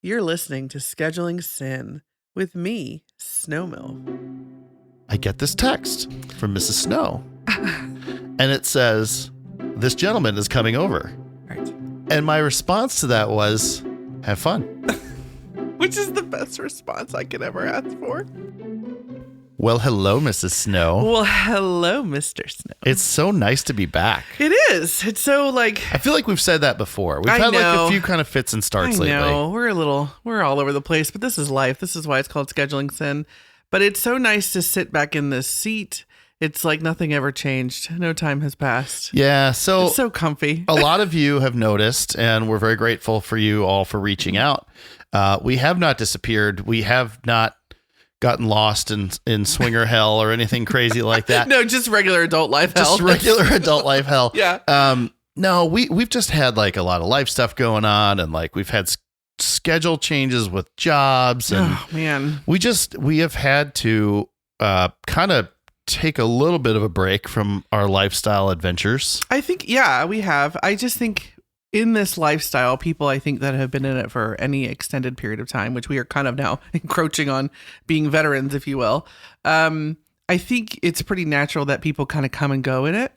You're listening to Scheduling Sin with me, Snowmill. I get this text from Mrs. Snow, and it says, "This gentleman is coming over." Right. And my response to that was, "Have fun." Which is the best response I could ever ask for. Well, hello, Mrs. Snow. Well, hello, Mr. Snow. It's so nice to be back. It is. It's so like... I feel like we've said that before. We've I had like know. a few kind of fits and starts lately. I know. We're all over the place, but this is life. This is why it's called Scheduling Sin. But it's so nice to sit back in this seat. It's like nothing ever changed. No time has passed. Yeah, so It's so comfy. a lot of you have noticed, and we're very grateful for you all for reaching out. We have not disappeared. We have not gotten lost in swinger hell or anything crazy like that. No, just regular adult life hell. Just regular adult life hell. Yeah. No, we've just had like a lot of life stuff going on, and like we've had schedule changes with jobs, and Oh, man. we have had to kind of take a little bit of a break from our lifestyle adventures. I think, yeah, we have. I just think in this lifestyle, people I think that have been in it for any extended period of time, which we are kind of now encroaching on being veterans, if you will. I think it's pretty natural that people kind of come and go in it.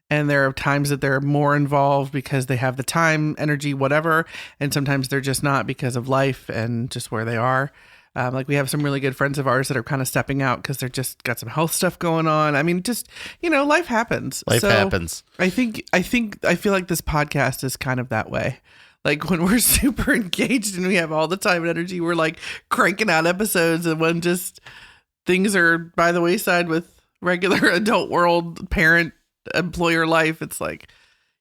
And there are times that they're more involved because they have the time, energy, whatever. And sometimes they're just not because of life and just where they are. Like we have some really good friends of ours that are kind of stepping out because they're just got some health stuff going on. I mean, just, life happens. Life happens. I feel like this podcast is kind of that way. Like when we're super engaged and we have all the time and energy, we're like cranking out episodes, and when just things are by the wayside with regular adult world, parent, employer life, it's like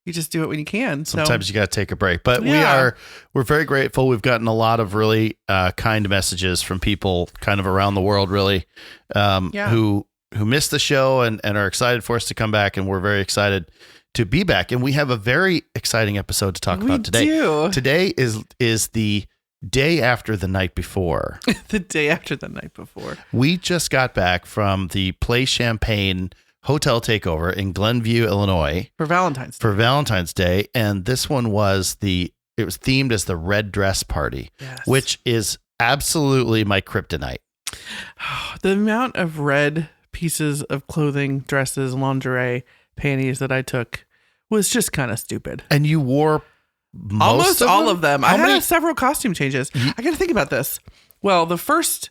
you just do it when you can. Sometimes you got to take a break, but Yeah. we're very grateful. We've gotten a lot of really kind messages from people kind of around the world, really, who missed the show and are excited for us to come back. And we're very excited to be back. And we have a very exciting episode to talk about today. Do. Today is the day after the night before. The day after the night before. We just got back from the Play Champagne Hotel Takeover in Glenview, Illinois For Valentine's Day. And this one was it was themed as the red dress party, Yes. which is absolutely my kryptonite. The amount of red pieces of clothing, dresses, lingerie, panties that I took was just kind of stupid. And you wore Almost all of them. I How many? had several costume changes. I got to think about this. Well, the first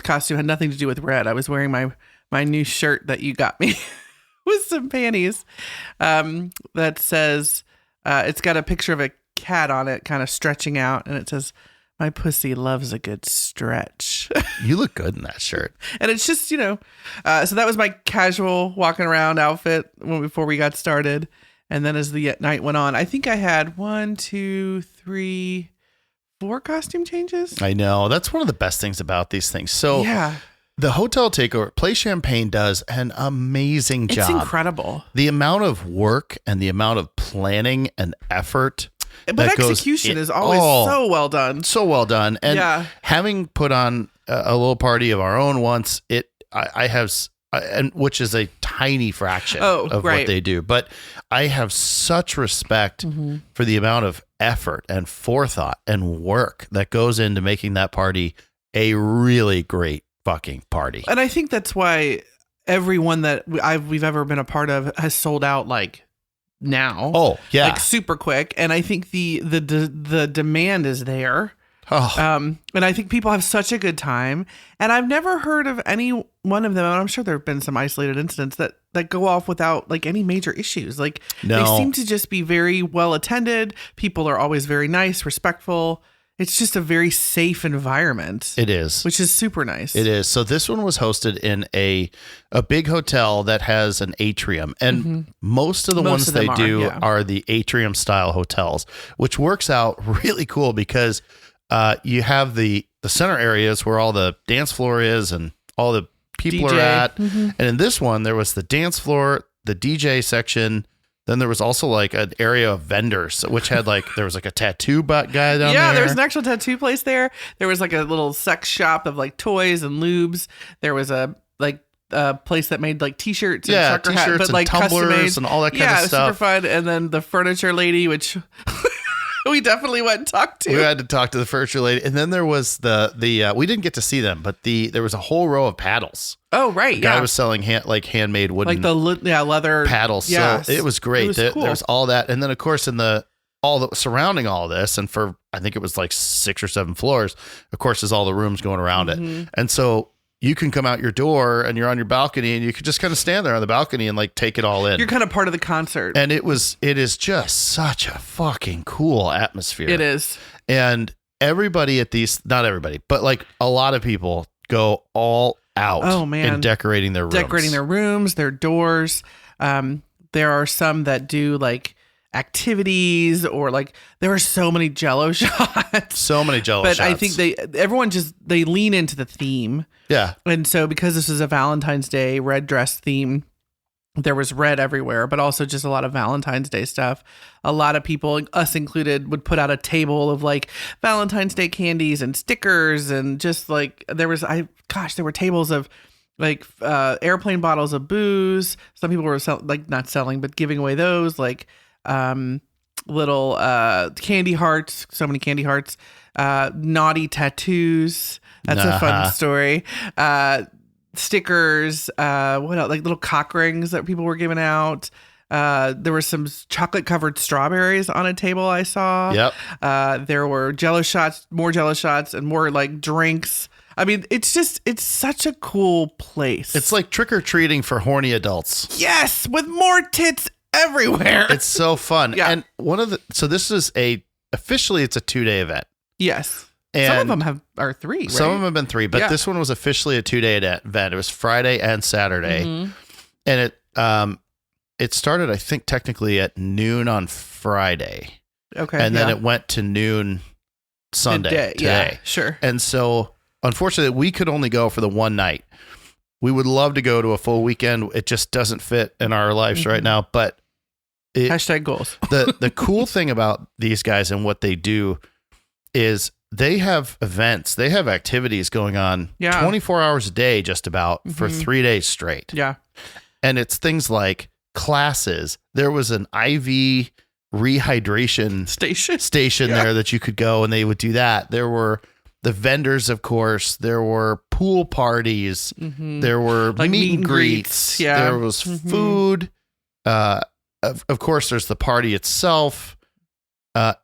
costume had nothing to do with red. I was wearing my new shirt that you got me with some panties that says, it's got a picture of a cat on it kind of stretching out, and it says, "My pussy loves a good stretch." You look good in that shirt. And it's just, so that was my casual walking around outfit before we got started. And then as the night went on, I think I had 1, 2, 3, 4 costume changes. I know. That's one of the best things about these things. So Yeah. the Hotel Takeover, Play Champagne does an amazing job. It's incredible. The amount of work and the amount of planning and effort. But that goes execution in- is always so well done. So well done. And Yeah. having put on a little party of our own once, I have, and which is a tiny fraction of right. what they do, but I have such respect for the amount of effort and forethought and work that goes into making that party a really great fucking party. And I think that's why everyone that we've ever been a part of has sold out like now. Oh yeah. Like super quick. And I think the demand is there. Oh. And I think people have such a good time. And I've never heard of any one of them, and I'm sure there have been some isolated incidents that go off without like any major issues. Like No. they seem to just be very well attended. People are always very nice, respectful. It's just a very safe environment. It is. Which is super nice. It is. So this one was hosted in a big hotel that has an atrium, and most of the ones of them they do yeah. are the atrium style hotels, which works out really cool because you have the center areas where all the dance floor is and all the people DJ. are at. And in this one, there was the dance floor, the DJ section. Then there was also like an area of vendors, which had like, there was like a tattoo guy down there. Yeah, there was an actual tattoo place there. There was like a little sex shop of like toys and lubes. There was a place that made like t-shirts and trucker hats, t-shirts but and like custom tumblers made and all that kind yeah, of it was stuff. super fun. And then the furniture lady, which We definitely went and talked to. We had to talk to the furniture lady. And then there was the we didn't get to see them, but there was a whole row of paddles. Oh, right. The guy was selling handmade wooden, like the leather paddles. Yes. So it was great. It was cool. There was all that. And then of course surrounding all this, and for I think it was like 6 or 7 floors, of course, is all the rooms going around it. And so you can come out your door and you're on your balcony and you could just kind of stand there on the balcony and like take it all in. You're kind of part of the concert. And it is just such a fucking cool atmosphere. It is. And everybody at these, not everybody, but like a lot of people go all out in decorating their rooms. Their doors. There are some that do like activities, or like there are so many Jello shots. But I think everyone they lean into the theme. Yeah. And so because this is a Valentine's Day red dress theme, there was red everywhere, but also just a lot of Valentine's Day stuff. A lot of people, us included, would put out a table of like Valentine's Day candies and stickers, and just like there were tables of like airplane bottles of booze. Some people were not selling, but giving away those, like little candy hearts. So many candy hearts. Naughty tattoos. That's a fun story. Stickers, what else? Like little cock rings that people were giving out. There were some chocolate covered strawberries on a table I saw. Yep. There were Jello shots, more Jello shots, and more like drinks. I mean, it's such a cool place. It's like trick or treating for horny adults. Yes, with more tits everywhere. It's so fun. Yeah. And so this is officially it's a 2-day event. Yes. And some of them are 3, right? Some of them have been 3, but this one was officially a 2-day event. It was Friday and Saturday. And it started, I think, technically at noon on Friday. Okay. And then it went to noon Sunday today. Yeah, sure. And so, unfortunately, we could only go for the one night. We would love to go to a full weekend. It just doesn't fit in our lives right now. But hashtag goals. The cool thing about these guys and what they do is they have events, they have activities going on 24 hours a day, just about for 3 days straight. Yeah. And it's things like classes. There was an IV rehydration station there that you could go, and they would do that. There were the vendors, of course. There were pool parties. There were like meet and greets. Yeah. There was food. Of course, there's the party itself.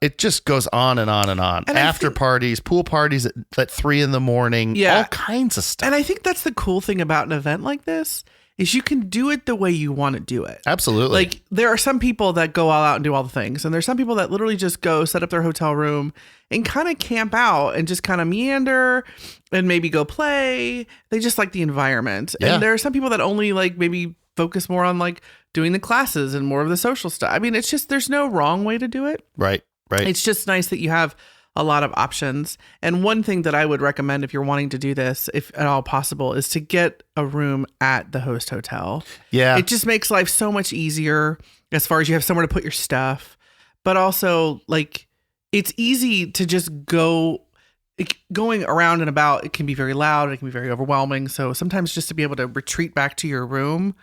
It just goes on and on and on. And after parties, pool parties at 3 a.m, all kinds of stuff. And I think that's the cool thing about an event like this is you can do it the way you want to do it. Absolutely. Like there are some people that go all out and do all the things, and there's some people that literally just go set up their hotel room and kind of camp out and just kind of meander and maybe go play. They just like the environment. Yeah. And there are some people that only like maybe focus more on like doing the classes and more of the social stuff. I mean, it's just, there's no wrong way to do it. Right. It's just nice that you have a lot of options. And one thing that I would recommend if you're wanting to do this, if at all possible, is to get a room at the host hotel. Yeah. It just makes life so much easier as far as you have somewhere to put your stuff, but also like it's easy to just going around and about. It can be very loud. It can be very overwhelming. So sometimes just to be able to retreat back to your room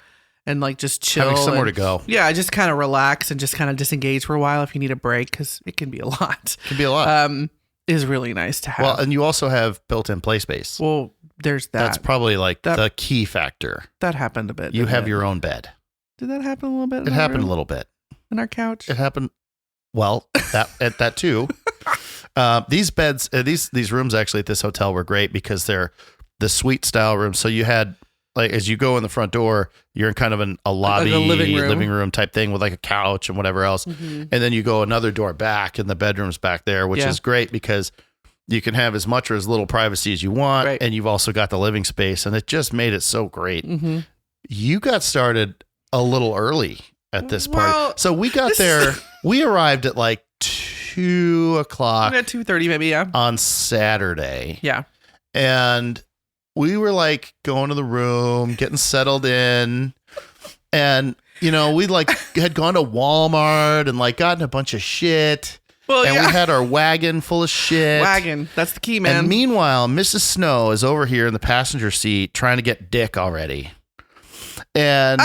and like just chill. Having somewhere to go. Yeah, just kind of relax and just kind of disengage for a while if you need a break, because it can be a lot. It can be a lot. Is really nice to have. Well, and you also have built-in play space. Well, there's that. That's probably like the key factor. That happened a bit. You have your own bed. Did that happen a little bit? It happened a little bit. In our couch? It happened. Well, that too. These beds, these rooms actually at this hotel were great because they're the suite style rooms. So you had, like, as you go in the front door, you're in kind of a lobby, like a living room type thing with like a couch and whatever else. And then you go another door back and the bedroom's back there, which is great because you can have as much or as little privacy as you want. Right. And you've also got the living space, and it just made it so great. You got started a little early at this party. So we got there, we arrived at like 2 o'clock. At 2:30 maybe, yeah. On Saturday. Yeah. And we were like going to the room, getting settled in. And, you know, we like had gone to Walmart and like gotten a bunch of shit. Well, and we had our wagon full of shit. Wagon. That's the key, man. And meanwhile, Mrs. Snow is over here in the passenger seat trying to get dick already. And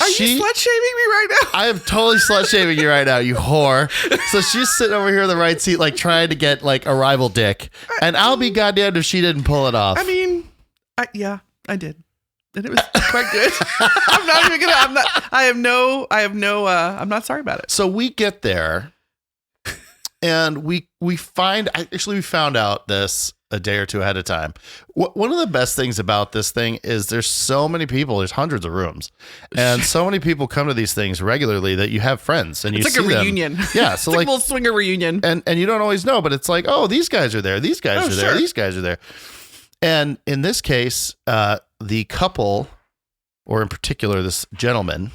Are you slut shaming me right now? I am totally slut shaming you right now, you whore. So she's sitting over here in the right seat, like trying to get like a rival dick. And I'll be goddamned if she didn't pull it off. I mean, yeah, I did. And it was quite good. I'm not even gonna, I'm not sorry about it. So we get there and we found out this a day or two ahead of time. One of the best things about this thing is there's so many people, there's hundreds of rooms, and so many people come to these things regularly that you have friends and you see them. It's like a reunion. Yeah. So it's like a little swinger reunion. And you don't always know, but it's like, oh, these guys are there. These guys are there. Sure. These guys are there. And in this case, the couple, or in particular, this gentleman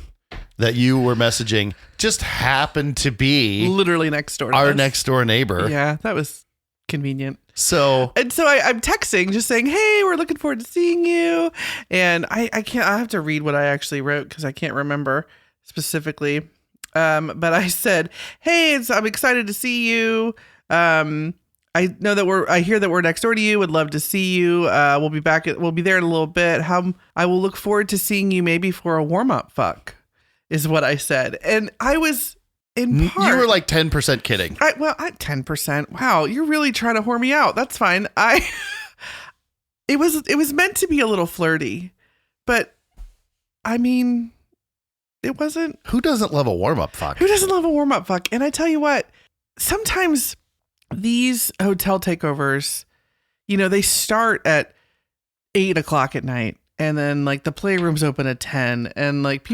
that you were messaging just happened to be literally next door to our us. next door neighbor. Yeah, that was convenient. So I'm texting, just saying, hey, we're looking forward to seeing you. And I have to read what I actually wrote because I can't remember specifically. But I said, hey, I'm excited to see you. I know that I hear that we're next door to you. Would love to see you. We'll be there in a little bit. I will look forward to seeing you maybe for a warm-up fuck is what I said. And I was in part. You were like 10% kidding. 10%. Wow. You're really trying to whore me out. That's fine. It was meant to be a little flirty, but I mean, it wasn't. Who doesn't love a warm-up fuck? Who doesn't love a warm-up fuck? And I tell you what, sometimes these hotel takeovers, they start at 8:00 at night, and then like the playroom's open at 10, and like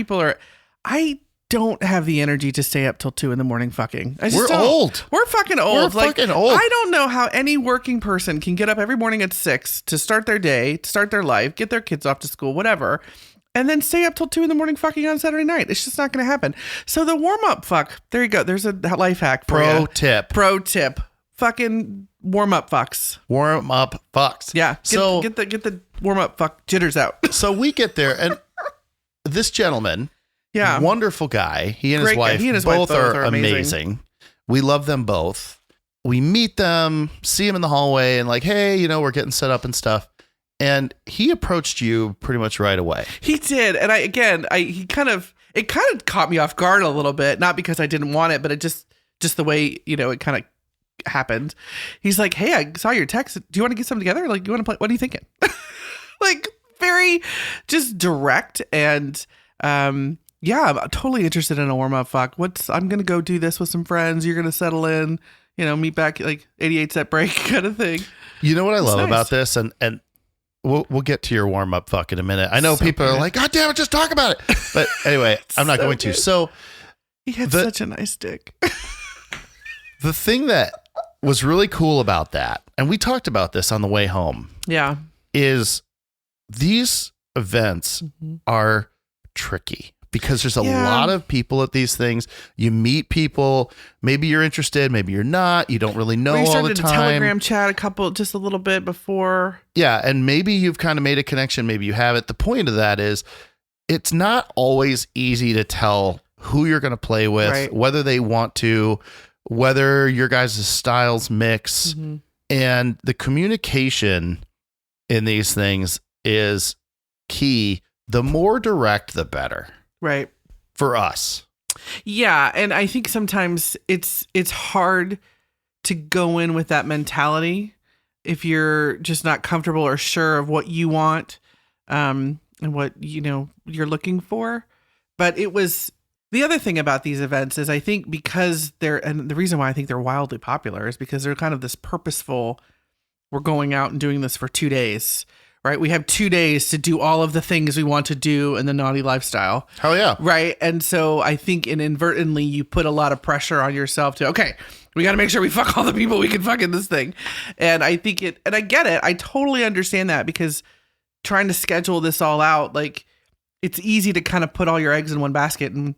I don't have the energy to stay up till 2 a.m. fucking. We're old. We're fucking old. We're fucking old. I don't know how any working person can get up every morning at 6 to start their day, to start their life, get their kids off to school, whatever, and then stay up till 2 a.m. fucking on Saturday night. It's just not going to happen. So the warm-up fuck, there you go. There's a life hack for you. Pro tip. Fucking warm-up fucks. Warm-up fucks. Yeah. Get the warm-up fuck jitters out. So we get there, and this gentleman, wonderful guy. He and his wife both are amazing. We love them both. We meet them, see him in the hallway, and like, hey, we're getting set up and stuff. And he approached you pretty much right away. He did, and it kind of caught me off guard a little bit, not because I didn't want it, but it just the way it kind of happened. He's like, hey, I saw your text. Do you want to get something together? Like, you want to play? What are you thinking? Like, very just direct and yeah, I'm totally interested in a warm-up fuck. I'm going to go do this with some friends. You're going to settle in, meet back like 88 set break kind of thing. You know what I love about this? And we'll get to your warm-up fuck in a minute. I know people are like, God damn it, just talk about it. But anyway, I'm not going to. So he had such a nice dick. The thing that was really cool about that, and we talked about this on the way home. Yeah. Is these events are tricky. Because there's a lot of people at these things. You meet people. Maybe you're interested. Maybe you're not. You don't really know all the time. We started a Telegram chat just a little bit before. Yeah. And maybe you've kind of made a connection. Maybe you haven't. The point of that is it's not always easy to tell who you're going to play with, whether they want to, whether your guys' styles mix. Mm-hmm. And the communication in these things is key. The more direct, the better. Right. For us. Yeah. And I think sometimes it's hard to go in with that mentality if you're just not comfortable or sure of what you want and what, you're looking for. But it was the other thing about these events is I think because and the reason why I think they're wildly popular is because they're kind of this purposeful, we're going out and doing this for 2 days. Right. We have 2 days to do all of the things we want to do in the naughty lifestyle. Oh, yeah. Right. And so I think inadvertently you put a lot of pressure on yourself to, okay, we got to make sure we fuck all the people we can fuck in this thing. And I think and I get it. I totally understand that because trying to schedule this all out, like it's easy to kind of put all your eggs in one basket and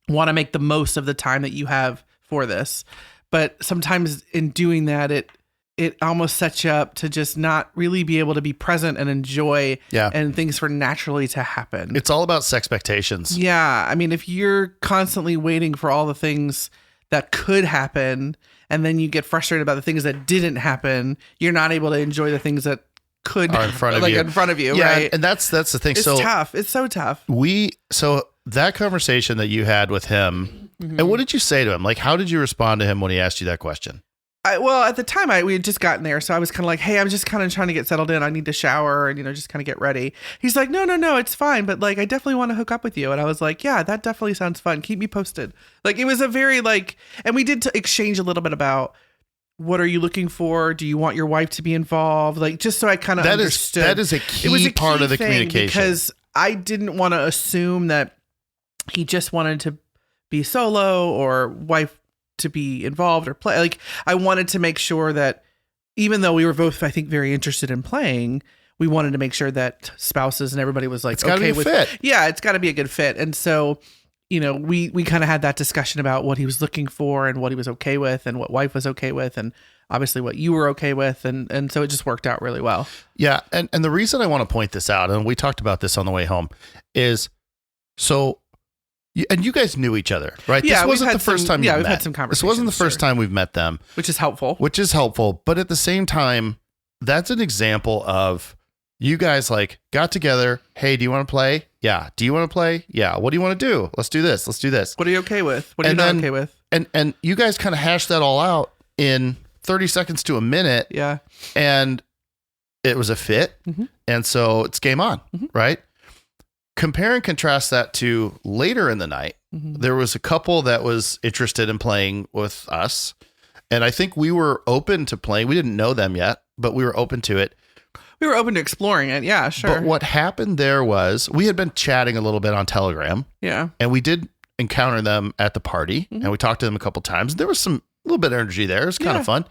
want to make the most of the time that you have for this. But sometimes in doing that, it almost sets you up to just not really be able to be present and enjoy and things for naturally to happen. It's all about expectations. Yeah. I mean, if you're constantly waiting for all the things that could happen and then you get frustrated about the things that didn't happen, you're not able to enjoy the things that could are in front of you. In front of you, yeah, right? And that's the thing. It's tough. It's so tough. So that conversation that you had with him, and what did you say to him? Like, how did you respond to him when he asked you that question? Well, at the time we had just gotten there. So I was kind of like, hey, I'm just kind of trying to get settled in. I need to shower and, just kind of get ready. He's like, no, it's fine. But like, I definitely want to hook up with you. And I was like, yeah, that definitely sounds fun. Keep me posted. Like, it was a very like, and we did exchange a little bit about what are you looking for? Do you want your wife to be involved? Like, just so I kind of understood. That is a key part of the communication. Because I didn't want to assume that he just wanted to be solo or wife to be involved or play. Like, I wanted to make sure that even though we were both, I think, very interested in playing, we wanted to make sure that spouses and everybody was like, it's gotta be a fit. Yeah, it's got to be a good fit. And so, we kind of had that discussion about what he was looking for and what he was okay with and what wife was okay with and obviously what you were okay with. And so it just worked out really well. Yeah. And the reason I want to point this out, and we talked about this on the way home, is and you guys knew each other, right? Yeah, this wasn't the first time you met. We've had some conversations. This wasn't the first time we've met them. Which is helpful. But at the same time, that's an example of you guys like got together. Hey, do you want to play? Yeah. Do you want to play? Yeah. What do you want to do? Let's do this. Let's do this. What are you okay with? What are you not okay with? And you guys kind of hashed that all out in 30 seconds to a minute. Yeah. And it was a fit. Mm-hmm. And so it's game on, right? Compare and contrast that to later in the night. There was a couple that was interested in playing with us. And I think we were open to playing. We didn't know them yet, but we were open to it. We were open to exploring it. Yeah, sure. But what happened there was we had been chatting a little bit on Telegram. Yeah. And we did encounter them at the party and we talked to them a couple times. There was a little bit of energy there. It was kind of fun.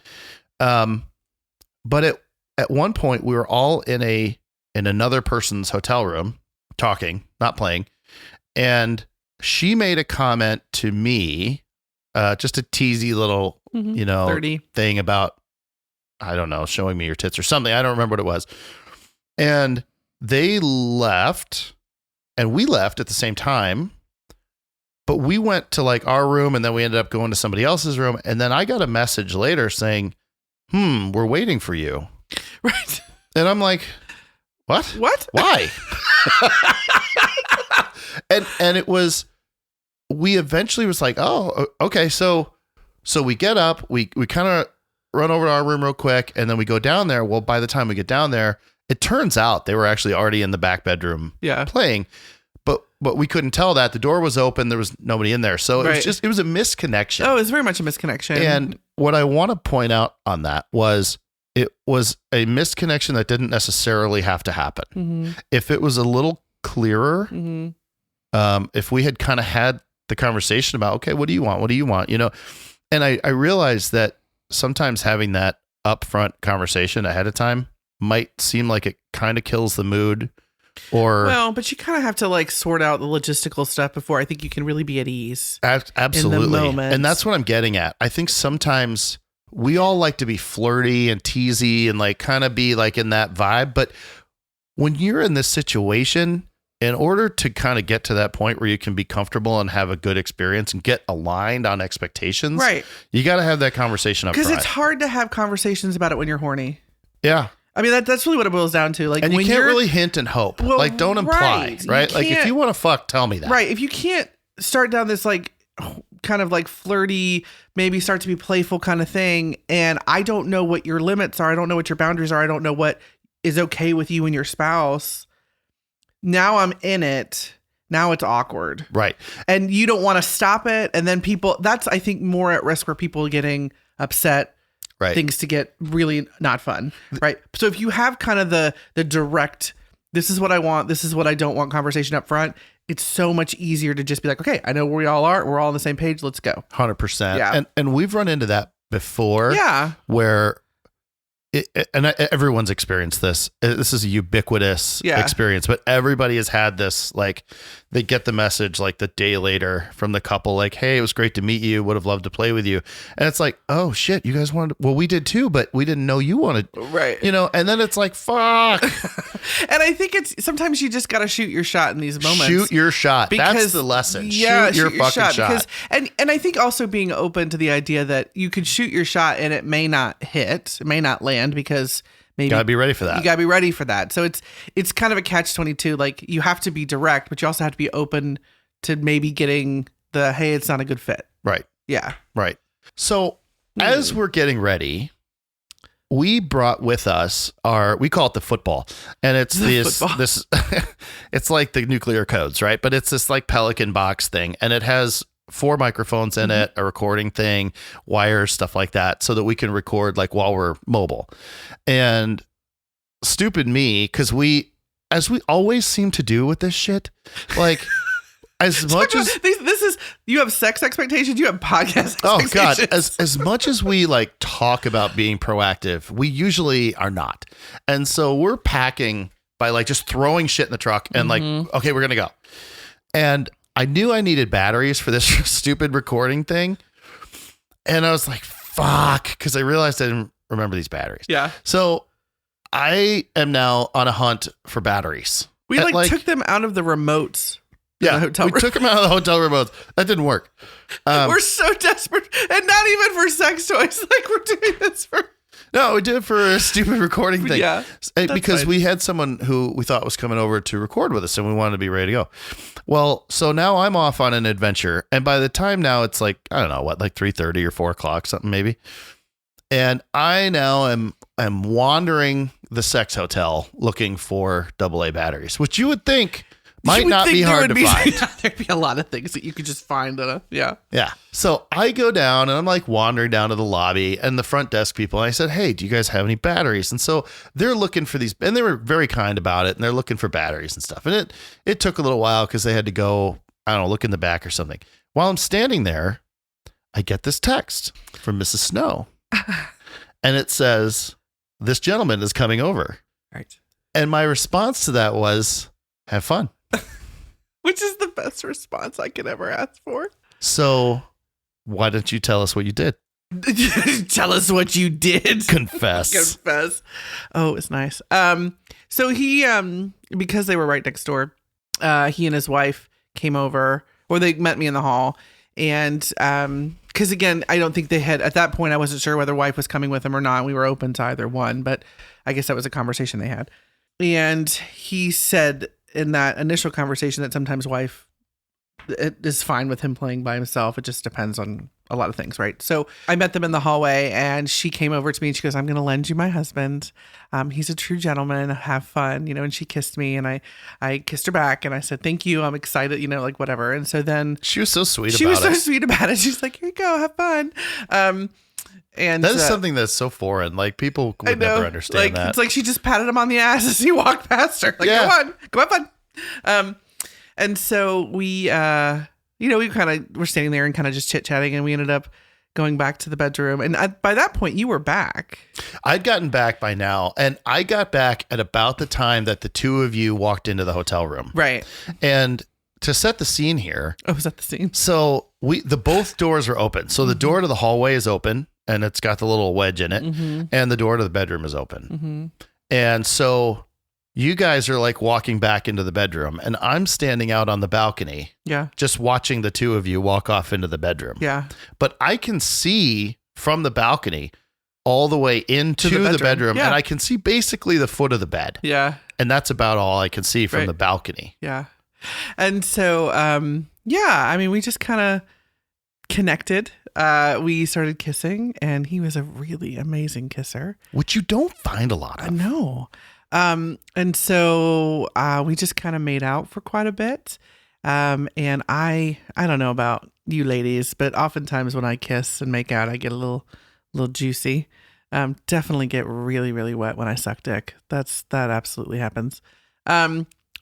But at one point we were all in another person's hotel room talking, not playing. And she made a comment to me, just a teasy little, 30 thing about, I don't know, showing me your tits or something. I don't remember what it was. And they left and we left at the same time, but we went to like our room and then we ended up going to somebody else's room. And then I got a message later saying, we're waiting for you. Right. And I'm like, what? Why? and it was, we eventually was like, oh, okay. So we get up, we kind of run over to our room real quick. And then we go down there. Well, by the time we get down there, it turns out they were actually already in the back bedroom playing, but we couldn't tell that. The door was open. There was nobody in there. So it was a misconnection. Oh, it was very much a misconnection. And what I want to point out on that was it was a misconnection that didn't necessarily have to happen. If it was a little clearer, if we had kind of had the conversation about, okay, what do you want? What do you want? And I realized that sometimes having that upfront conversation ahead of time might seem like it kind of kills the mood but you kind of have to like sort out the logistical stuff before I think you can really be at ease. Absolutely. In the moment. And that's what I'm getting at. I think sometimes we all like to be flirty and teasy and like kind of be like in that vibe. But when you're in this situation, in order to kind of get to that point where you can be comfortable and have a good experience and get aligned on expectations, right? You got to have that conversation up front. Because it's hard to have conversations about it when you're horny. Yeah. I mean, that's really what it boils down to. Like, and you can't really hint and hope. Well, like, don't imply, right? Like, if you want to fuck, tell me that. Right. If you can't start down this, like, kind of like flirty, maybe start to be playful kind of thing, and I don't know what your limits are, I don't know what your boundaries are, I don't know what is okay with you and your spouse. Now I'm in it. Now it's awkward. Right. And you don't want to stop it. And then that's, I think, more at risk for people getting upset. Right. Things to get really not fun. Right. So if you have kind of the direct, this is what I want, this is what I don't want conversation up front, it's so much easier to just be like, okay, I know where we all are. We're all on the same page. Let's go. 100%. Yeah. And we've run into that before. Yeah. Where everyone's experienced this. This is a ubiquitous experience, but everybody has had this, like, they get the message like the day later from the couple, like, hey, it was great to meet you. Would have loved to play with you. And it's like, oh shit, you guys wanted, well, we did too, but we didn't know you wanted, right. And then it's like, fuck. And I think sometimes you just got to shoot your shot in these moments. Shoot your shot. That's the lesson. shoot your fucking shot. Because, and I think also being open to the idea that you could shoot your shot and it may not hit, it may not land, because maybe you gotta be ready for that. You gotta be ready for that. So it's kind of a catch-22. Like, you have to be direct, but you also have to be open to maybe getting the, hey, it's not a good fit. Right. Yeah. Right. So as we're getting ready, we brought with us we call it the football, and it's this it's like the nuclear codes, right? But it's this like Pelican box thing, and it has 4 microphones in it, a recording thing, wires, stuff like that, so that we can record like while we're mobile. And stupid me, because as we always seem to do with this shit, like as much as this is, you have sex expectations, you have podcast expectations. Oh God, as much as we like talk about being proactive, we usually are not. And so we're packing by like just throwing shit in the truck and like, okay, we're gonna go. And I knew I needed batteries for this stupid recording thing. And I was like, fuck, because I realized I didn't remember these batteries. Yeah. So I am now on a hunt for batteries. We like took them out of the remotes. Yeah, we took them out of the hotel remotes. That didn't work. We're so desperate, and not even for sex toys. Like we're doing this for. No, we did it for a stupid recording thing. Yeah, because fine. We had someone who we thought was coming over to record with us, and we wanted to be ready to go. Well, so now I'm off on an adventure, and by the time now it's like, I don't know what, like 3:30 or 4 o'clock, something maybe. And I now am wandering the sex hotel looking for AA batteries, which you would think might not be hard to find. There'd be a lot of things that you could just find. Yeah. So I go down and I'm like wandering down to the lobby and the front desk people. And I said, hey, do you guys have any batteries? And so they're looking for these, and they were very kind about it. And they're looking for batteries and stuff. And it took a little while because they had to go, I don't know, look in the back or something. While I'm standing there, I get this text from Mrs. Snow. And it says, this gentleman is coming over. Right. And my response to that was, have fun. Which is the best response I could ever ask for. So why don't you tell us what you did? Tell us what you did. Confess. Oh, it's nice. So he, because they were right next door, he and his wife came over, or they met me in the hall. And, because again, I don't think they had, at that point, I wasn't sure whether wife was coming with him or not. We were open to either one, but I guess that was a conversation they had. And he said in that initial conversation that sometimes wife is fine with him playing by himself. It just depends on a lot of things, right? So I met them in the hallway and she came over to me and she goes, I'm going to lend you my husband. He's a true gentleman. Have fun, and she kissed me and I kissed her back and I said, thank you. I'm excited, like whatever. And so then she was so sweet about it. She was so sweet about it. She's like, here you go, have fun. And that is something that's so foreign. Like people would never understand that. It's like she just patted him on the ass as he walked past her. Like, go have fun. And so we, we kind of were standing there and kind of just chit chatting, and we ended up going back to the bedroom. And by that point, you were back. I'd gotten back by now, and I got back at about the time that the two of you walked into the hotel room. Right. And to set the scene here. Oh, was that the scene? So both doors are open. So the door to the hallway is open, and it's got the little wedge in it, and the door to the bedroom is open. And so you guys are like walking back into the bedroom, and I'm standing out on the balcony. Yeah. Just watching the two of you walk off into the bedroom. Yeah. But I can see from the balcony all the way into the bedroom, and I can see basically the foot of the bed. Yeah. And that's about all I can see from the balcony. Yeah. And so, we just kind of connected. We started kissing, and he was a really amazing kisser, which you don't find a lot of. I know. And so, we just kind of made out for quite a bit. And I don't know about you ladies, but oftentimes when I kiss and make out, I get a little juicy. Definitely get really, really wet when I suck dick. That absolutely happens.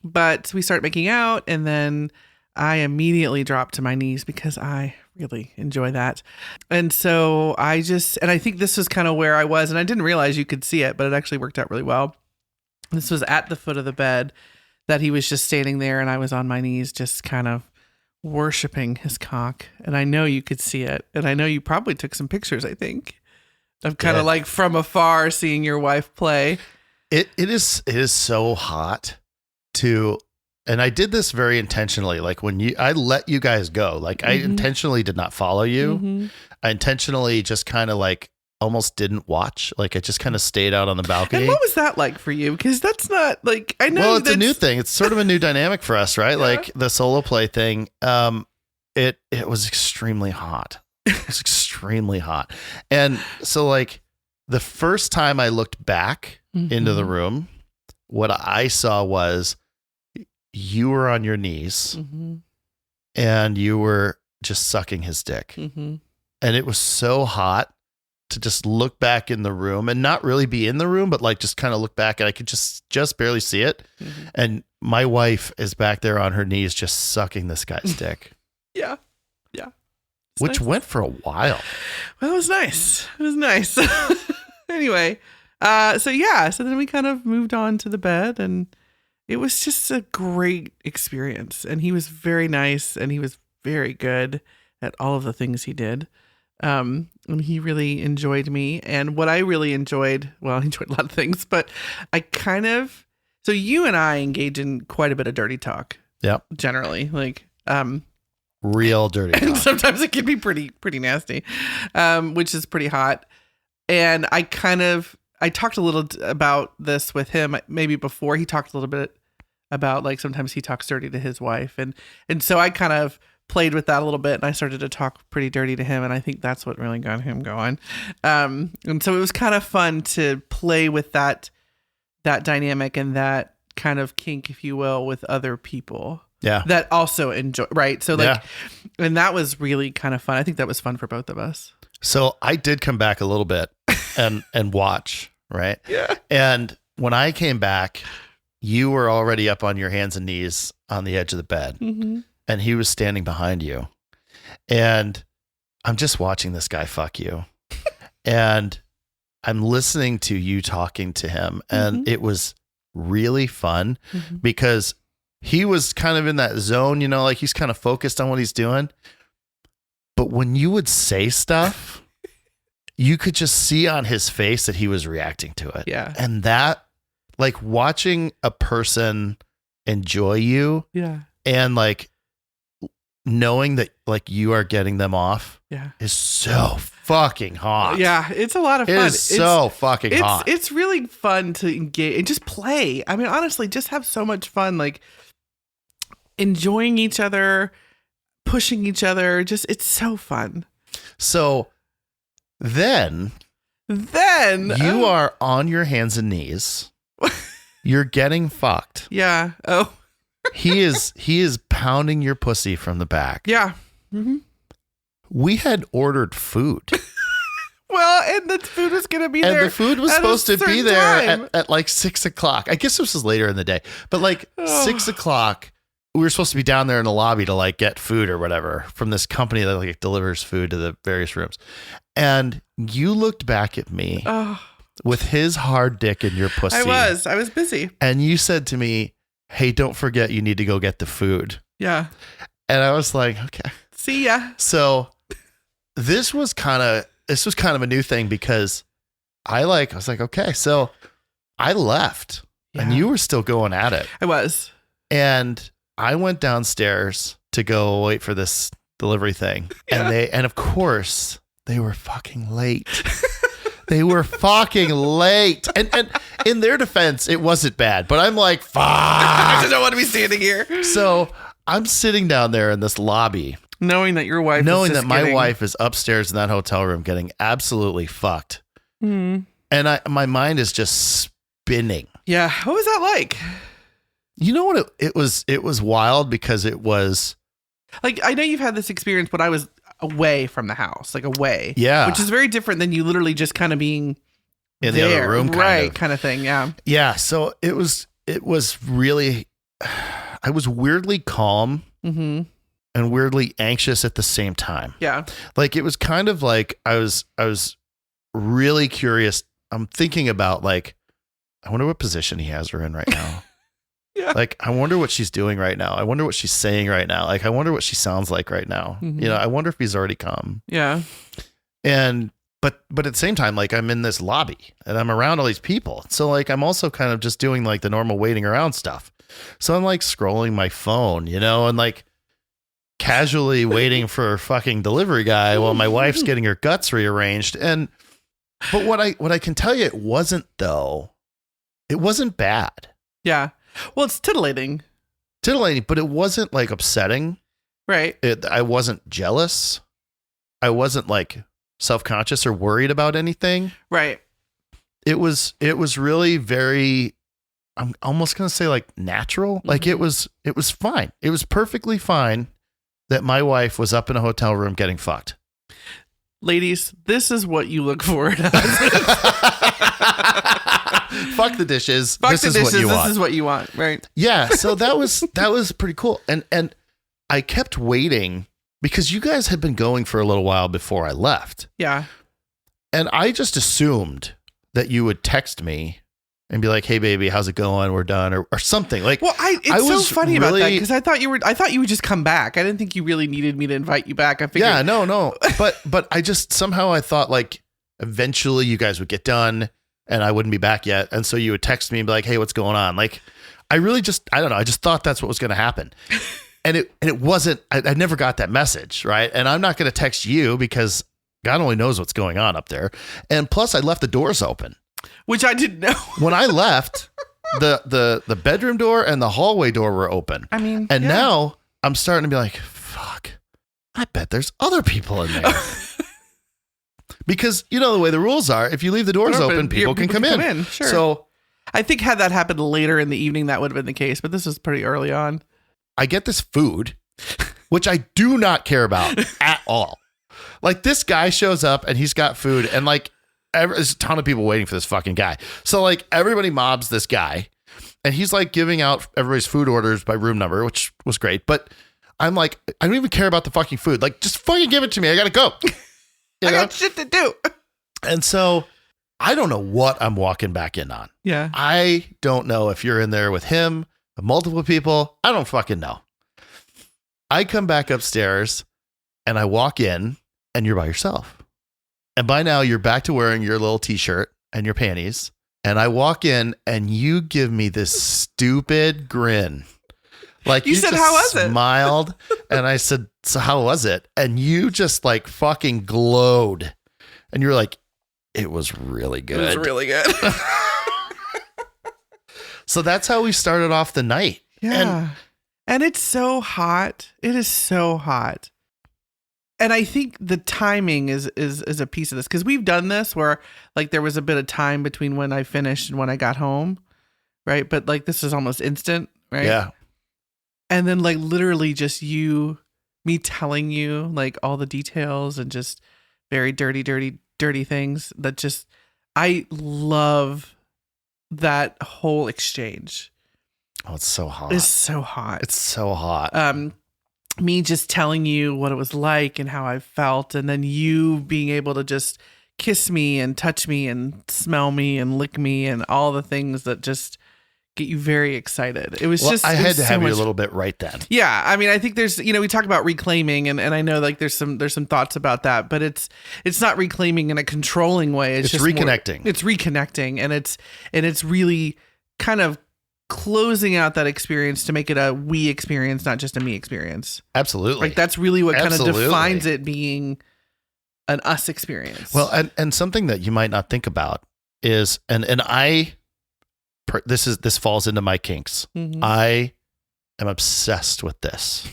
But we start making out, and then I immediately drop to my knees because I really enjoy that. And so I think this was kind of where I was, and I didn't realize you could see it, but it actually worked out really well. This was at the foot of the bed that he was just standing there, and I was on my knees just kind of worshiping his cock. And I know you could see it. And I know you probably took some pictures, I think, of kind of like from afar seeing your wife play. It is so hot and I did this very intentionally. Like I let you guys go, like I intentionally did not follow you. I intentionally just kind of like almost didn't watch. Like I just kind of stayed out on the balcony. And what was that like for you? Because that's not like, I know. Well, it's a new thing. It's sort of a new dynamic for us, right? Yeah. Like the solo play thing. It was extremely hot. It was extremely hot. And so like the first time I looked back into the room, what I saw was you were on your knees and you were just sucking his dick. And it was so hot to just look back in the room and not really be in the room, but like just kind of look back and I could just barely see it. And my wife is back there on her knees, just sucking this guy's dick. Yeah. Which went for a while. Well, it was nice. It was nice. Anyway. So then we kind of moved on to the bed and it was just a great experience. And he was very nice and he was very good at all of the things he did. And he really enjoyed me. And what I really enjoyed, well, I enjoyed a lot of things, but so you and I engage in quite a bit of dirty talk. Yeah. Generally, like, real dirty talk. And sometimes it can be pretty nasty, which is pretty hot. And I talked a little about this with him, maybe before. He talked a little bit about like sometimes he talks dirty to his wife. And so I kind of played with that a little bit and I started to talk pretty dirty to him. And I think that's what really got him going. And so it was kind of fun to play with that dynamic and that kind of kink, if you will, with other people. Yeah. That also enjoy, right? So like, and that was really kind of fun. I think that was fun for both of us. So I did come back a little bit and watch, right? Yeah. And when I came back, you were already up on your hands and knees on the edge of the bed and he was standing behind you. And I'm just watching this guy fuck you. And I'm listening to you talking to him and it was really fun because he was kind of in that zone, you know, like he's kind of focused on what he's doing. But when you would say stuff, you could just see on his face that he was reacting to it. Yeah. And that, like watching a person enjoy you. Yeah. And like knowing that like you are getting them off. Yeah. Is so fucking hot. Yeah. It's a lot of fun. It is so fucking hot. It's really fun to engage and just play. I mean, honestly, just have so much fun. Like, enjoying each other, pushing each other, it's so fun. So then you are on your hands and knees. You're getting fucked. Yeah. Oh. He is pounding your pussy from the back. Yeah. We had ordered food. Well, and the food was going to be there. And the food was supposed to be there at like 6 o'clock. I guess this was later in the day, but like 6 o'clock. We were supposed to be down there in the lobby to like get food or whatever from this company that like delivers food to the various rooms. And you looked back at me with his hard dick in your pussy. I was busy. And you said to me, "Hey, don't forget you need to go get the food." Yeah. And I was like, "Okay. See ya." So this was kind of a new thing because I was like, okay. So I left and you were still going at it. I was. And I went downstairs to go wait for this delivery thing. Yeah. And of course they were fucking late. They were fucking late. And in their defense, it wasn't bad, but I'm like, fuck. I just don't want to be standing here. So I'm sitting down there in this lobby. Knowing that my wife is upstairs in that hotel room getting absolutely fucked. And my mind is just spinning. Yeah. What was that like? You know what? It was wild because it was like, I know you've had this experience, but I was away from the house, like away. Yeah. Which is very different than you literally just kind of being in there, the other room. Kind of thing. Yeah. Yeah. So it was really, I was weirdly calm and weirdly anxious at the same time. Yeah. Like it was kind of like I was really curious. I'm thinking about like, I wonder what position he has her in right now. Yeah. Like, I wonder what she's doing right now. I wonder what she's saying right now. Like, I wonder what she sounds like right now. You know, I wonder if he's already come. Yeah. And, but at the same time, like I'm in this lobby and I'm around all these people. So like, I'm also kind of just doing like the normal waiting around stuff. So I'm like scrolling my phone, you know, and like casually waiting for a fucking delivery guy while my wife's getting her guts rearranged. And But what I can tell you, it wasn't bad. Yeah. Well, it's titillating. But it wasn't like upsetting. Right. I wasn't jealous. I wasn't like self-conscious or worried about anything. Right. It was really very, I'm almost going to say like natural. Mm-hmm. Like it was fine. It was perfectly fine that my wife was up in a hotel room getting fucked. Ladies, this is what you look for. Fuck the dishes. Fuck this the is dishes. what you want. This is what you want, right? Yeah. So that was pretty cool. And I kept waiting because you guys had been going for a little while before I left. Yeah. And I just assumed that you would text me and be like, "Hey baby, how's it going? We're done," or something. Like, well, it's so funny about that because I thought you would just come back. I didn't think you really needed me to invite you back. I figured, yeah, no, but I just somehow I thought like eventually you guys would get done and I wouldn't be back yet, and so you would text me and be like, "Hey, what's going on?" Like, I really just I don't know. I just thought that's what was going to happen, and it wasn't. I never got that message, right? And I'm not going to text you because God only knows what's going on up there, and plus I left the doors open. Which I didn't know. When I left, the bedroom door and the hallway door were open. I mean, and now I'm starting to be like, fuck, I bet there's other people in there. Because you know the way the rules are, if you leave the doors open, people can come in. Sure. So I think had that happened later in the evening, that would have been the case. But this was pretty early on. I get this food, which I do not care about at all. Like this guy shows up and he's got food and like, there's a ton of people waiting for this fucking guy. So like everybody mobs this guy and he's like giving out everybody's food orders by room number, which was great. But I'm like, I don't even care about the fucking food. Like just fucking give it to me. I got to go. I got shit to do. And so I don't know what I'm walking back in on. Yeah. I don't know if you're in there with him, with multiple people. I don't fucking know. I come back upstairs and I walk in and you're by yourself. And by now you're back to wearing your little t-shirt and your panties. And I walk in and you give me this stupid grin. Like you said, just how was it? Smiled. And I said, so how was it? And you just like fucking glowed. And you're like, it was really good. It was really good. So that's how we started off the night. Yeah. And it's so hot. It is so hot. And I think the timing is a piece of this because we've done this where like there was a bit of time between when I finished and when I got home, right? But like this is almost instant, right? Yeah. And then like literally just me telling you like all the details and just very dirty things that just I love that whole exchange. Oh, it's so hot. It's so hot. It's so hot. Me just telling you what it was like and how I felt, and then you being able to just kiss me and touch me and smell me and lick me and all the things that just get you very excited. It was I had to have you a little bit right then. Yeah. I mean, I think there's, we talk about reclaiming and I know like there's some thoughts about that, but it's not reclaiming in a controlling way. It's just reconnecting. It's reconnecting and it's really kind of closing out that experience to make it a we experience, not just a me experience. Absolutely. Like that's really what kind of defines it being an us experience. Well, and something that you might not think about is, this falls into my kinks. Mm-hmm. I am obsessed with this.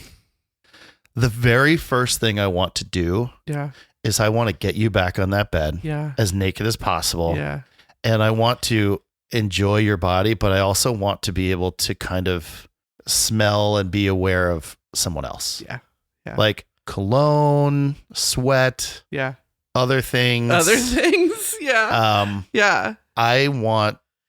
The very first thing I want to do is I want to get you back on that bed as naked as possible. Yeah. And I want to enjoy your body, but I also want to be able to kind of smell and be aware of someone else. Yeah. Yeah. Like cologne, sweat. Yeah. Other things. Yeah. Yeah.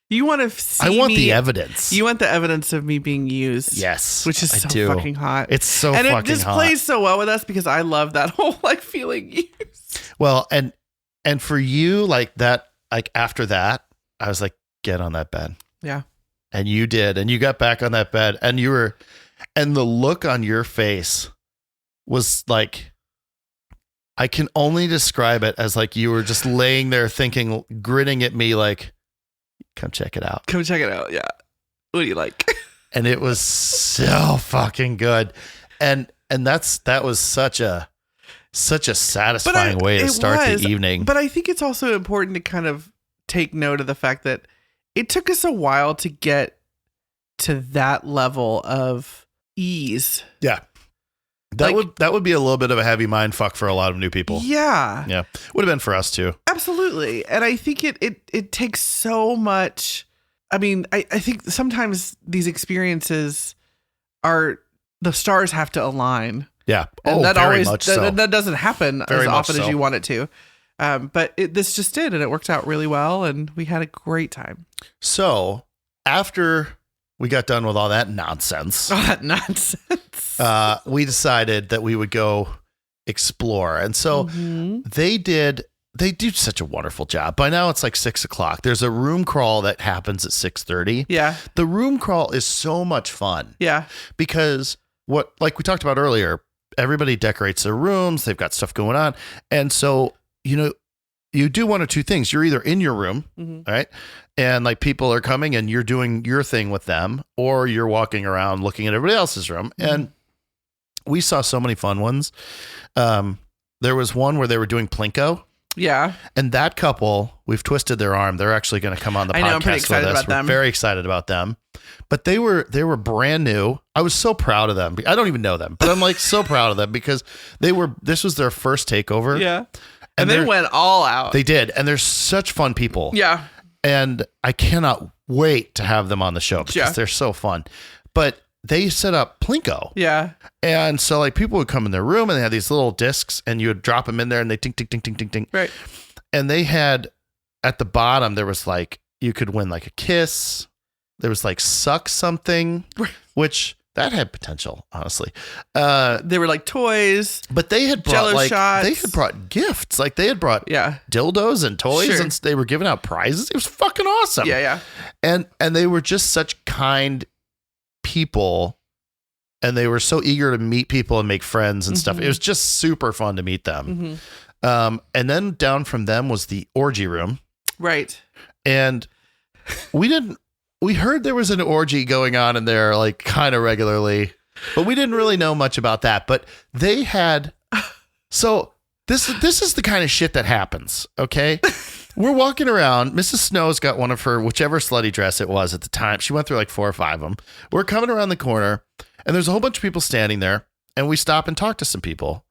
You want to see I want the evidence. You want the evidence of me being used. Yes. Which is so fucking hot. It's so fucking hot. And it just plays so well with us because I love that whole like feeling used. Well, and for you, like that, like after that, I was like, get on that bed. Yeah. And you did. And you got back on that bed and the look on your face was like, I can only describe it as like you were just laying there thinking, grinning at me like, come check it out. Come check it out. Yeah. What do you like? And it was so fucking good. And that was such a such a satisfying way to start the evening. But I think it's also important to kind of take note of the fact that it took us a while to get to that level of ease. Yeah. That would be a little bit of a heavy mind fuck for a lot of new people. Yeah. Yeah. Would have been for us too. Absolutely. And I think it takes so much. I mean, I think sometimes these experiences the stars have to align. Yeah. And that very always, much so. That doesn't happen Very as often much as so. you want it to. But this just did, and it worked out really well, and we had a great time. So after we got done with all that nonsense, we decided that we would go explore. And so they do such a wonderful job. By now it's like 6:00. There's a room crawl that happens at 6:30. Yeah. The room crawl is so much fun. Yeah. Because like we talked about earlier, everybody decorates their rooms. They've got stuff going on. And so, you do one or two things. You're either in your room, right? And like people are coming and you're doing your thing with them, or you're walking around looking at everybody else's room. And we saw so many fun ones. There was one where they were doing Plinko. Yeah. And that couple, we've twisted their arm. They're actually going to come on the podcast. I know, I'm pretty excited about them. We're very excited about them. But they were brand new. I was so proud of them. I don't even know them, but I'm like so proud of them because this was their first takeover. Yeah. And they went all out. They did. And they're such fun people. Yeah. And I cannot wait to have them on the show because they're so fun. But they set up Plinko. Yeah. And so like people would come in their room and they had these little discs and you would drop them in there and they ting, ting, ting, ting, ting, ting. Right. And they had at the bottom, there was like, you could win like a kiss. There was like suck something, which that had potential, honestly. They were like toys, but they had brought Jello shots. They had brought gifts. Like they had brought dildos and toys and they were giving out prizes. It was fucking awesome. Yeah. And they were just such kind people and they were so eager to meet people and make friends and stuff. It was just super fun to meet them. And then down from them was the orgy room. Right. And we heard there was an orgy going on in there like kind of regularly, but we didn't really know much about that. But they had, so this is the kind of shit that happens. Okay. We're walking around. Mrs. Snow's got one of her, whichever slutty dress it was at the time. She went through like 4 or 5 of them. We're coming around the corner and there's a whole bunch of people standing there and we stop and talk to some people.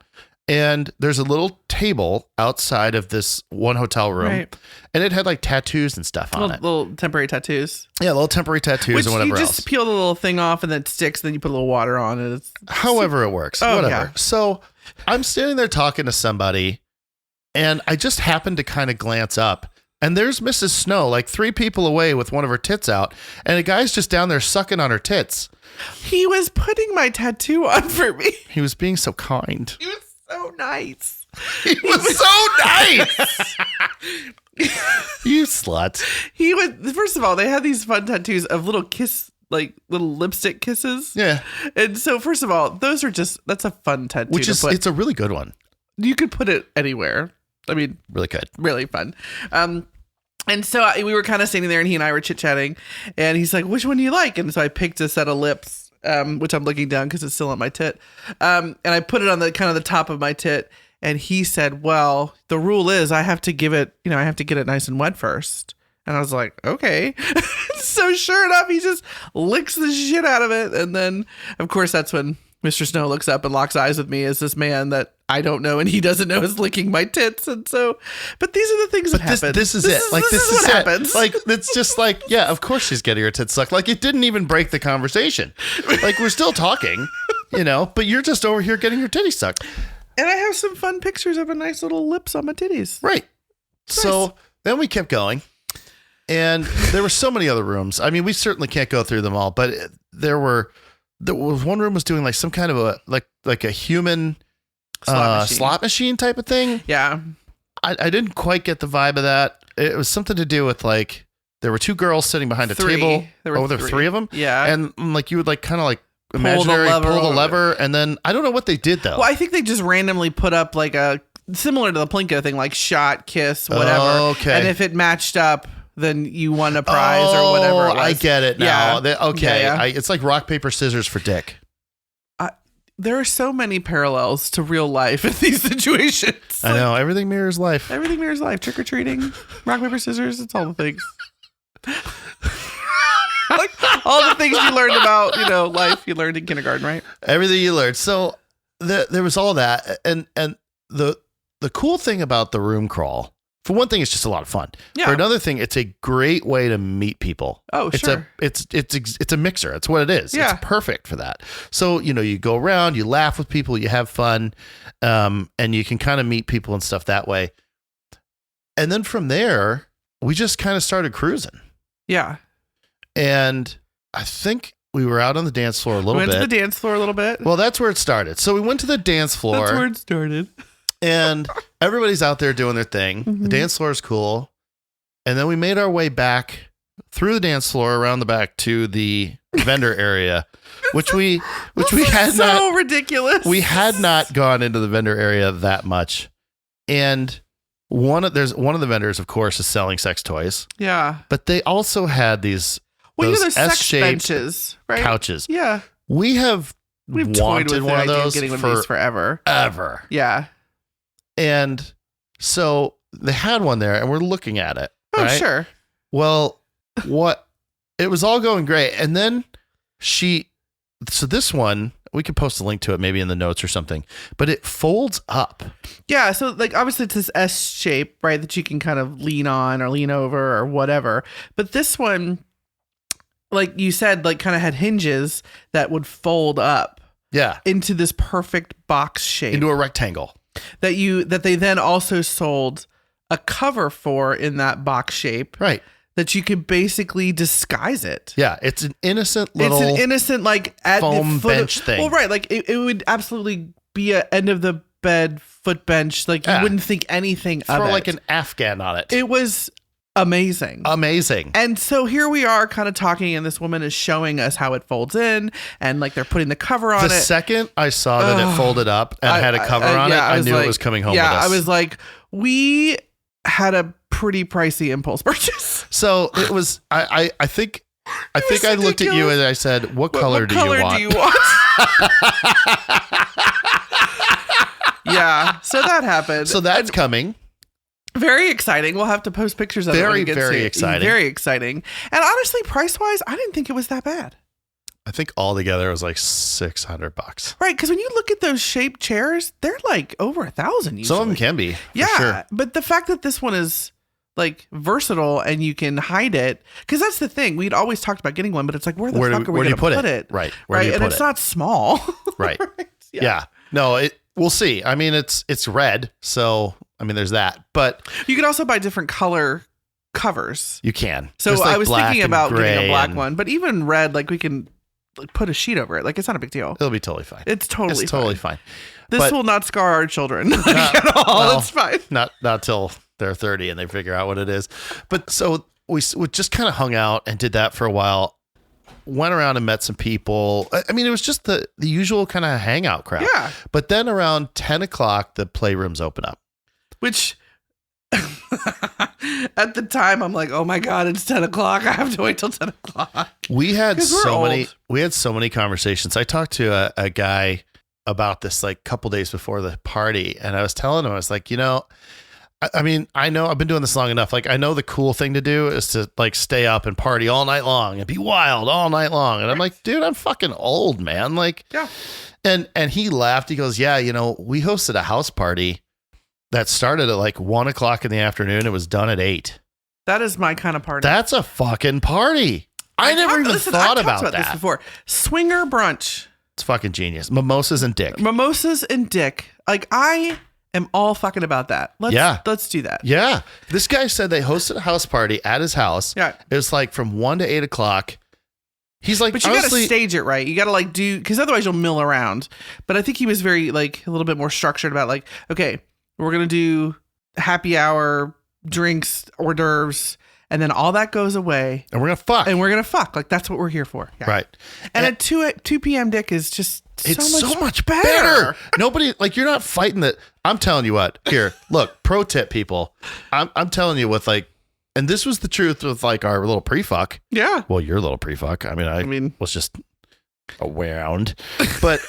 And there's a little table outside of this one hotel room, and it had like tattoos and stuff on it. Little temporary tattoos. Yeah, little temporary tattoos and whatever else. You just peel the little thing off and then it sticks, and then you put a little water on it. However it works, whatever. Yeah. So I'm standing there talking to somebody, and I just happened to kind of glance up, and there's Mrs. Snow, like 3 people away with one of her tits out, and a guy's just down there sucking on her tits. He was putting my tattoo on for me. He was being so kind. He was so nice. He was so nice. You slut. He would. First of all, they had these fun tattoos of little little lipstick kisses. Yeah. And so, first of all, that's a fun tattoo. It's a really good one. You could put it anywhere. I mean, really good. Really fun. And so we were kind of standing there and he and I were chit chatting and he's like, which one do you like? And so I picked a set of lips. Which I'm looking down because it's still on my tit. And I put it on the kind of the top of my tit. And he said, well, the rule is I have to get it nice and wet first. And I was like, okay. So sure enough, he just licks the shit out of it. And then, of course, that's when Mr. Snow looks up and locks eyes with me as this man that I don't know and he doesn't know is licking my tits. And so, but these are the things that happen. This is it. This is what happens. Like, it's just like, yeah, of course she's getting her tits sucked. Like, it didn't even break the conversation. Like, we're still talking, but you're just over here getting your titties sucked. And I have some fun pictures of a nice little lips on my titties. Right. So then we kept going. And there were so many other rooms. I mean, we certainly can't go through them all, but there was one room was doing like some kind of a like a human slot machine type of thing. Yeah. I didn't quite get the vibe of that. It was something to do with like there were 2 girls sitting behind a table. There were 3 of them. Yeah. And like you would like kind of like imaginary pull the lever and then I don't know what they did though. Well, I think they just randomly put up like a similar to the Plinko thing, like shot, kiss, whatever. Okay. And if it matched up, then you won a prize or whatever it was. I get it now. Yeah. Okay. Yeah. It's like rock, paper, scissors for dick. there are so many parallels to real life in these situations. I know. Everything mirrors life. Everything mirrors life. Trick-or-treating, rock, paper, scissors. It's all the things. Like all the things you learned about, life you learned in kindergarten, right? Everything you learned. So there was all that. And the cool thing about the room crawl, for one thing, it's just a lot of fun. Yeah. For another thing, it's a great way to meet people. Oh, sure. It's a mixer. It's what it is. Yeah. It's perfect for that. So, you go around, you laugh with people, you have fun, and you can kind of meet people and stuff that way. And then from there, we just kind of started cruising. Yeah. And I think we were out on the dance floor a little bit. Went to the dance floor a little bit. Well, that's where it started. So we went to the dance floor. That's where it started. And everybody's out there doing their thing. Mm-hmm. The dance floor is cool. And then we made our way back through the dance floor around the back to the vendor area, which we had so not ridiculous. We had not gone into the vendor area that much. And one of the vendors, of course, is selling sex toys. Yeah. But they also had those sex S-shaped benches, right? couches. Yeah. We've toyed wanted with one of those getting one of these forever. Ever. Yeah. And so they had one there and we're looking at it. Oh, right? sure. Well, it was all going great. And then so this one, we could post a link to it maybe in the notes or something, but it folds up. Yeah. So like, obviously it's this S shape, right? That you can kind of lean on or lean over or whatever. But this one, like you said, like kind of had hinges that would fold up. Yeah. Into this perfect box shape. Into a rectangle. That they then also sold a cover for in that box shape. Right. That you could basically disguise it. Yeah. It's an innocent little like at foam the foot bench thing. Well, right. Like it would absolutely be a end of the bed foot bench. Like you wouldn't think anything of it. Throw like an Afghan on it. It was amazing. And so here we are kind of talking, and this woman is showing us how it folds in, and like they're putting the cover on it. The second I saw that it folded up and had a cover on it, I knew it was coming home with us. I was like, we had a pretty pricey impulse purchase. So it was, I think I looked at you and I said, what color do you want? Yeah. So that happened. So that's coming. Very exciting. We'll have to post pictures of it. Very exciting. Very exciting. And honestly, price-wise, I didn't think it was that bad. I think altogether it was like $600. Right, because when you look at those shaped chairs, they're like over $1,000 usually. Some of them can be. Yeah, sure. But the fact that this one is like versatile and you can hide it, because that's the thing. We'd always talked about getting one, but it's like, where the fuck are we going to put it? Right. And it's not small. Right. Yeah. No, we'll see. I mean, it's red, so I mean, there's that. But you can also buy different color covers. You can. So like I was thinking about getting a black and one, but even red, like we can like put a sheet over it. Like it's not a big deal. It'll be totally fine. It's totally fine. This will not scar our children at all. Well, it's fine. Not till they're 30 and they figure out what it is. But so we just kind of hung out and did that for a while. Went around and met some people. I mean, it was just the usual kind of hangout crowd. Yeah. But then around 10 o'clock, the playrooms open up. Which at the time I'm like, oh my God, it's 10 o'clock. I have to wait till 10 o'clock. We had so many conversations. I talked to a guy about this like a couple days before the party, and I was telling him, I was like, I mean, I know I've been doing this long enough. Like, I know the cool thing to do is to like stay up and party all night long and be wild all night long. And I'm like, dude, I'm fucking old, man. Like, yeah. And he laughed. He goes, yeah, we hosted a house party that started at like 1 o'clock in the afternoon. It was done at 8. That is my kind of party. That's a fucking party. I never even thought about that. This before. Swinger brunch. It's fucking genius. Mimosas and dick. Like, I am all fucking about that. Let's do that. Yeah. This guy said they hosted a house party at his house. Yeah. It was like from 1 to 8 o'clock. He's like, but you got to stage it right. You got to like because otherwise you'll mill around. But I think he was very like a little bit more structured about like, okay, we're going to do happy hour, drinks, hors d'oeuvres, and then all that goes away. And we're going to fuck. Like, that's what we're here for. Yeah. Right. And at 2 p.m. dick is just so much better. Nobody, like, you're not fighting that. I'm telling you what. Here, look, pro tip, people. I'm telling you with like, and this was the truth with like our little pre-fuck. Yeah. Well, your little pre-fuck. I mean, was just around. But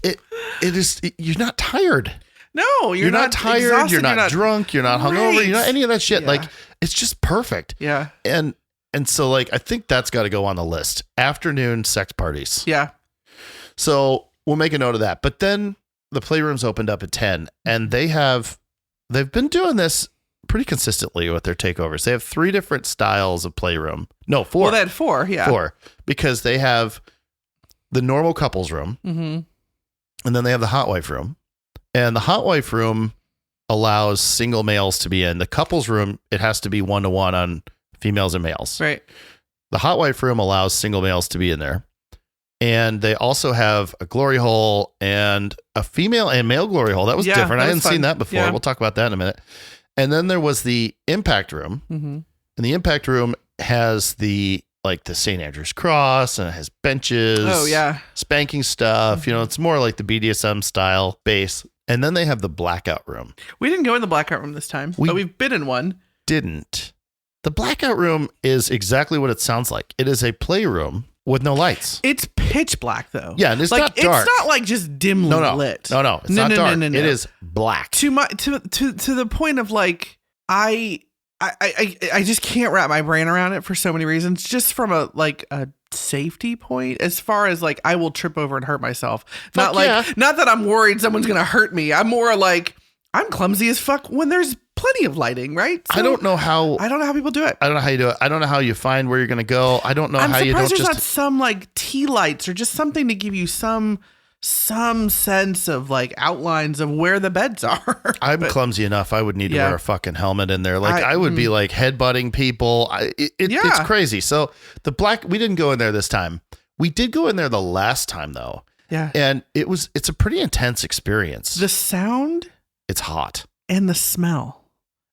it is, you're not tired. No, you're not tired. Exhausted, you're not drunk. You're not hungover. You're not any of that shit. Yeah. Like, it's just perfect. Yeah. And so, like, I think that's got to go on the list. Afternoon sex parties. Yeah. So we'll make a note of that. But then the playrooms opened up at 10, and they've been doing this pretty consistently with their takeovers. They have 3 different styles of playroom. No, 4. Well, they had 4. Yeah. 4, because they have the normal couples room, mm-hmm. and then they have the hot wife room. And the hot wife room allows single males to be in. The couples room, it has to be 1-to-1 on females and males. Right. The hot wife room allows single males to be in there. And they also have a glory hole and a female and male glory hole. That was different. I hadn't seen that before. Yeah. We'll talk about that in a minute. And then there was the impact room. Mm-hmm. And the impact room has the St. Andrew's cross, and it has benches. Oh, yeah. Spanking stuff. Mm-hmm. It's more like the BDSM style base. And then they have the blackout room. We didn't go in the blackout room this time, but we've been in one. Didn't. The blackout room is exactly what it sounds like. It is a playroom with no lights. It's pitch black, though. Yeah, and it's not dark. It's not like just dimly lit. No. It's not dark. No. It is black. To the point of like, I just can't wrap my brain around it for so many reasons. Just from a safety point, as far as like, I will trip over and hurt myself. Not that I'm worried someone's gonna hurt me. I'm more like, I'm clumsy as fuck when there's plenty of lighting, right? So I don't know how people do it. I don't know how you do it. I don't know how you find where you're gonna go. I don't know how you don't I'm surprised there's not some like tea lights or just something to give you some sense of like outlines of where the beds are. I'm clumsy enough. I would need to wear a fucking helmet in there. Like I would be like headbutting people. It's crazy. So we didn't go in there this time. We did go in there the last time though. Yeah. And it's a pretty intense experience. The sound. It's hot. And the smell.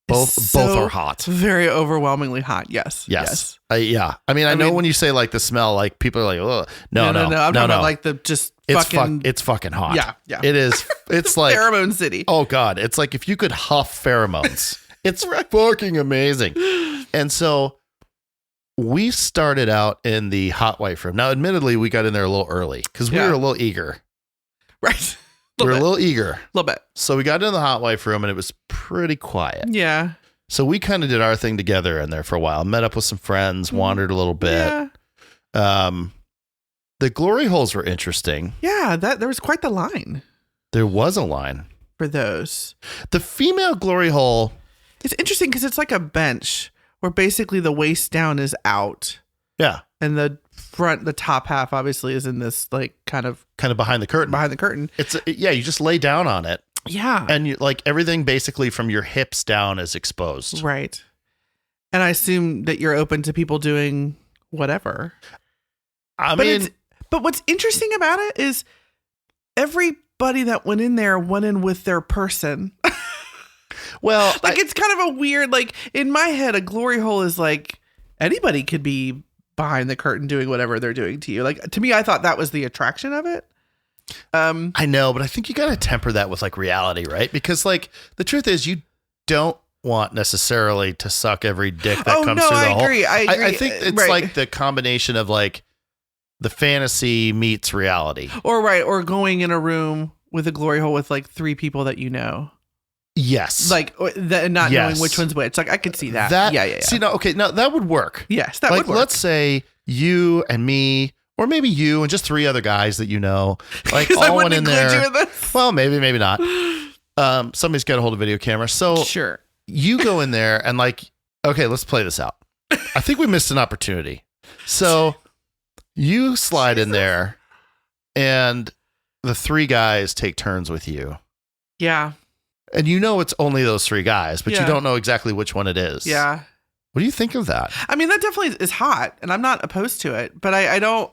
Both are hot. Very overwhelmingly hot. Yes. Yeah. I mean, I know when you say like the smell, like people are like, oh, no. I'm talking about like the just fucking. It's fucking hot. Yeah. It is. It's like pheromone city. Oh God. It's like if you could huff pheromones. It's fucking amazing. And so we started out in the hot wife room. Now, admittedly, we got in there a little early because we were a little eager. Right. We were a little eager. A little bit. So we got into the hot wife room and it was pretty quiet. Yeah. So we kind of did our thing together in there for a while. Met up with some friends, wandered a little bit. Yeah. The glory holes were interesting. Yeah, there was quite the line. There was a line. For those. The female glory hole. It's interesting because it's like a bench where basically the waist down is out. Yeah. And the top half obviously is in this like kind of behind the curtain. It's you just lay down on it. Yeah. And you like everything basically from your hips down is exposed. Right. And I assume that you're open to people doing whatever. But what's interesting about it is everybody that went in there went in with their person. Well, like it's kind of a weird, like in my head, a glory hole is like anybody could be behind the curtain doing whatever they're doing to you. Like to me, I thought that was the attraction of it. I know, but I think you got to temper that with like reality, right? Because like the truth is you don't want necessarily to suck every dick that comes through the hole. I agree. I think it's like the combination of like the fantasy meets reality. Or going in a room with a glory hole with like 3 people that you know. Yes. Like not knowing which one's which. Like I could see that. Yeah. See, that would work. Yes, that would work. Let's say you and me, or maybe you and just 3 other guys that you know, like all went in there. Well, maybe not. Somebody's got to hold a video camera. So sure. You go in there and like, okay, let's play this out. I think we missed an opportunity. So you slide in there and the 3 guys take turns with you. Yeah. And you know it's only those 3 guys, but you don't know exactly which one it is. Yeah. What do you think of that? I mean, that definitely is hot, and I'm not opposed to it. But I don't,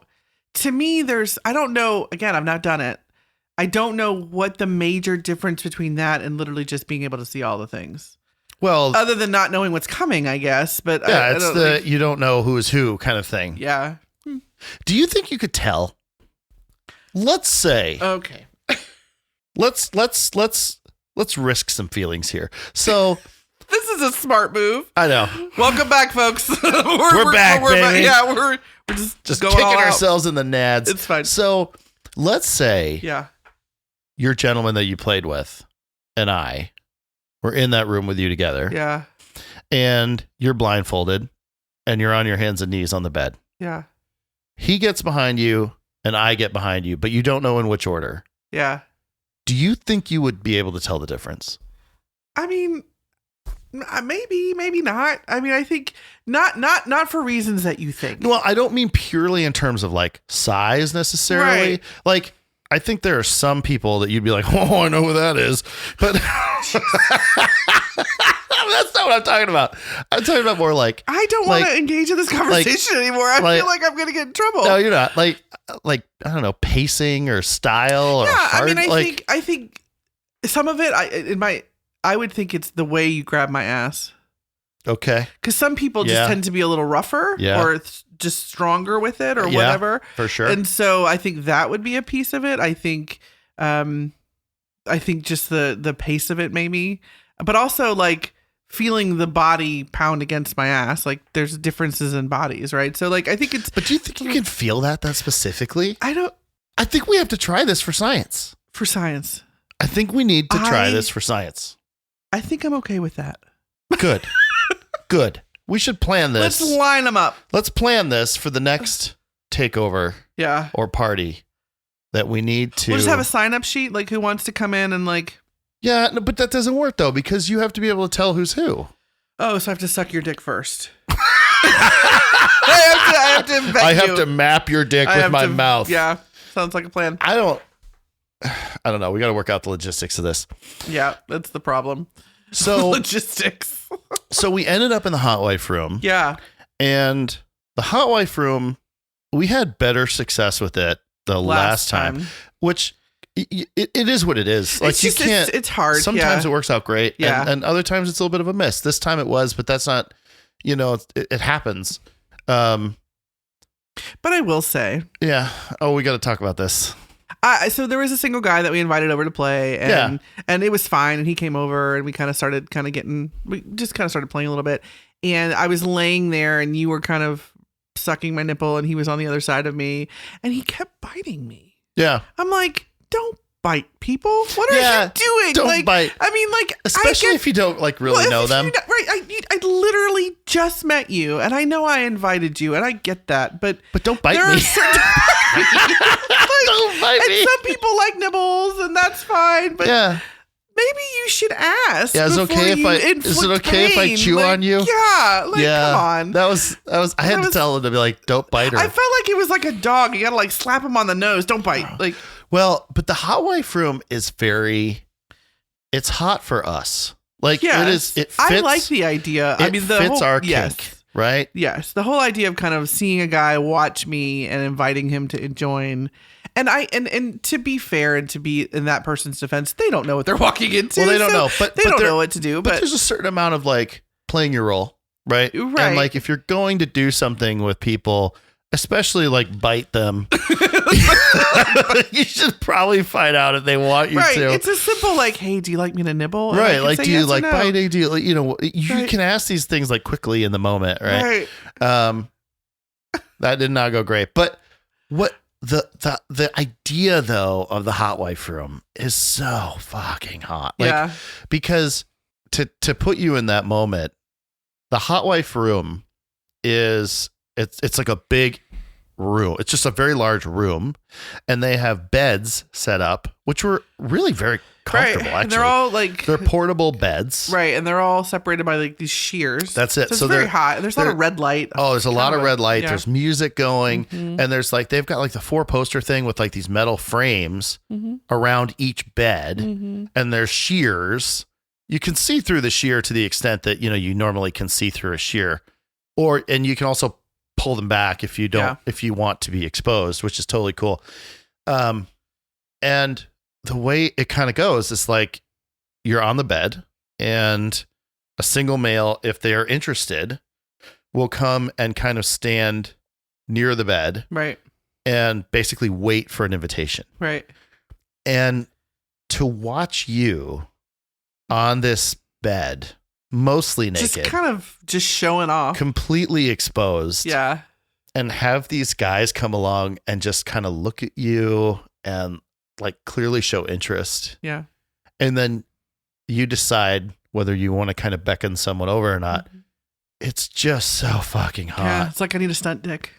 to me, I don't know, again, I've not done it. I don't know what the major difference between that and literally just being able to see all the things. Well, other than not knowing what's coming, I guess. But yeah, it's you don't know who is who kind of thing. Yeah. Do you think you could tell? Let's say. Okay. Let's risk some feelings here. So this is a smart move. I know. Welcome back, folks. we're back, baby. Yeah, we're just kicking ourselves in the nads. It's fine. So let's say your gentleman that you played with and I were in that room with you together. Yeah. And you're blindfolded and you're on your hands and knees on the bed. Yeah. He gets behind you and I get behind you, but you don't know in which order. Yeah. Do you think you would be able to tell the difference? I mean, maybe not. I mean, I think not for reasons that you think. Well, I don't mean purely in terms of like size necessarily. Right. Like, I think there are some people that you'd be like, oh, I know who that is. But that's not what I'm talking about. I'm talking about more like, I don't want to engage in this conversation anymore. I feel like I'm going to get in trouble. No, you're not. Like I don't know, pacing or style or hard. I think some of it, I would think it's the way you grab my ass. Okay. Because some people just tend to be a little rougher or just stronger with it or whatever. For sure. And so I think that would be a piece of it. I think just the pace of it maybe, but also like feeling the body pound against my ass. Like there's differences in bodies, right? So like I think it's. But do you think you can feel that specifically? I think we have to try this for science. For science. I think we need to try this for science. I think I'm okay with that. Good. Good. We should plan this. Let's line them up. Let's plan this for the next takeover. Yeah. Or party that we need to. We'll just have a sign-up sheet, like who wants to come in and like. Yeah, no, but that doesn't work though because you have to be able to tell who's who. Oh, so I have to suck your dick first. I have to map your dick with my mouth. Yeah, sounds like a plan. I don't know. We got to work out the logistics of this. Yeah, that's the problem. So logistics. So we ended up in the hot wife room. Yeah. And the hot wife room, we had better success with it the last time. Which it is what it is. Like you can't. It's hard. Sometimes it works out great. Yeah. And other times it's a little bit of a miss. This time it was, but that's not. It happens. But I will say. Yeah. Oh, we got to talk about this. So there was a single guy that we invited over to play and it was fine. And he came over and we just started playing a little bit. And I was laying there and you were kind of sucking my nipple and he was on the other side of me and he kept biting me. Yeah. I'm like, don't bite people. What are you doing? Don't bite. I mean, like, especially if you don't like really know them. Right. I literally just met you and I know I invited you and I get that, but don't bite me. Don't bite me. And some people like nibbles and that's fine, but maybe you should ask. Yeah, is it okay if I chew on you? Yeah, come on. That was I had to tell him to be like, don't bite her. I felt like it was like a dog. You gotta like slap him on the nose. Don't bite. Like, well, but the hot wife room is it's hot for us. Like it is. It fits. I like the idea. I mean, fits our kink, right? Yes, the whole idea of kind of seeing a guy watch me and inviting him to join. And to be fair and to be in that person's defense, they don't know what they're walking into. Well, they don't know, but they don't know what to do. But there's a certain amount of like playing your role, right? Right. And like if you're going to do something with people, especially like bite them, you should probably find out if they want you to. It's a simple like, hey, do you like me to nibble? And right. Like, do you like biting? Do you, you can ask these things like quickly in the moment, right? That did not go great. But what the idea though of the hot wife room is so fucking hot. Like, because to put you in that moment, the hot wife room is it's like a big room. It's just a very large room, and they have beds set up, which were really very comfortable. Actually, and they're all they're portable beds, right? And they're all separated by like these shears. That's it. So it's very hot. And there's a lot of red light. Oh, there's a lot of red light. Yeah. There's music going, and there's like they've got like the 4-poster thing with like these metal frames around each bed, and there's shears. You can see through the shear to the extent that you normally can see through a shear, and you can also pull them back if you don't if you want to be exposed, which is totally cool. And the way it kind of goes is like you're on the bed and a single male, if they are interested, will come and kind of stand near the bed, right, and basically wait for an invitation, right. And to watch you on this bed, mostly naked, just kind of just showing off, completely exposed, and have these guys come along and just kind of look at you and like clearly show interest. Yeah. And then you decide whether you want to kind of beckon someone over or not. It's just so fucking hot. Yeah, it's like I need a stunt dick.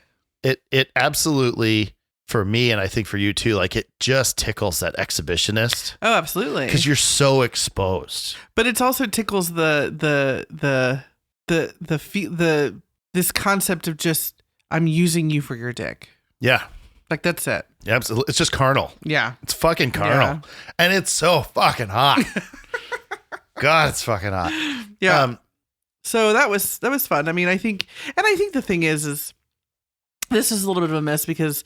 It absolutely, for me, and I think for you too, like it just tickles that exhibitionist. Oh, absolutely. Because you're so exposed. But it also tickles this concept of just I'm using you for your dick. Yeah. Like that's it. Yeah, absolutely. It's just carnal. Yeah. It's fucking carnal. Yeah. And it's so fucking hot. God, it's fucking hot. Yeah. So that was fun. I mean, I think the thing is this is a little bit of a mess because,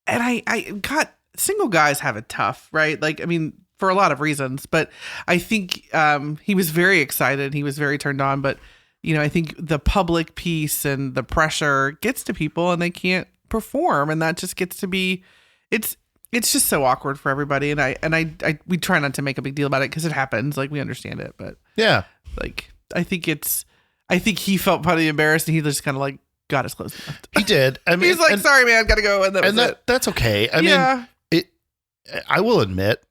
and I got single guys have it tough, right? Like, I mean, for a lot of reasons, but I think, he was very excited. He was very turned on, but I think the public piece and the pressure gets to people and they can't perform. And that just gets to be, it's just so awkward for everybody. And we try not to make a big deal about it because it happens. Like we understand it, but yeah, like, I think he felt probably embarrassed and he just kind of like got us close enough. He did. I mean, he's like, sorry, man, gotta go. And that's okay. I mean, I will admit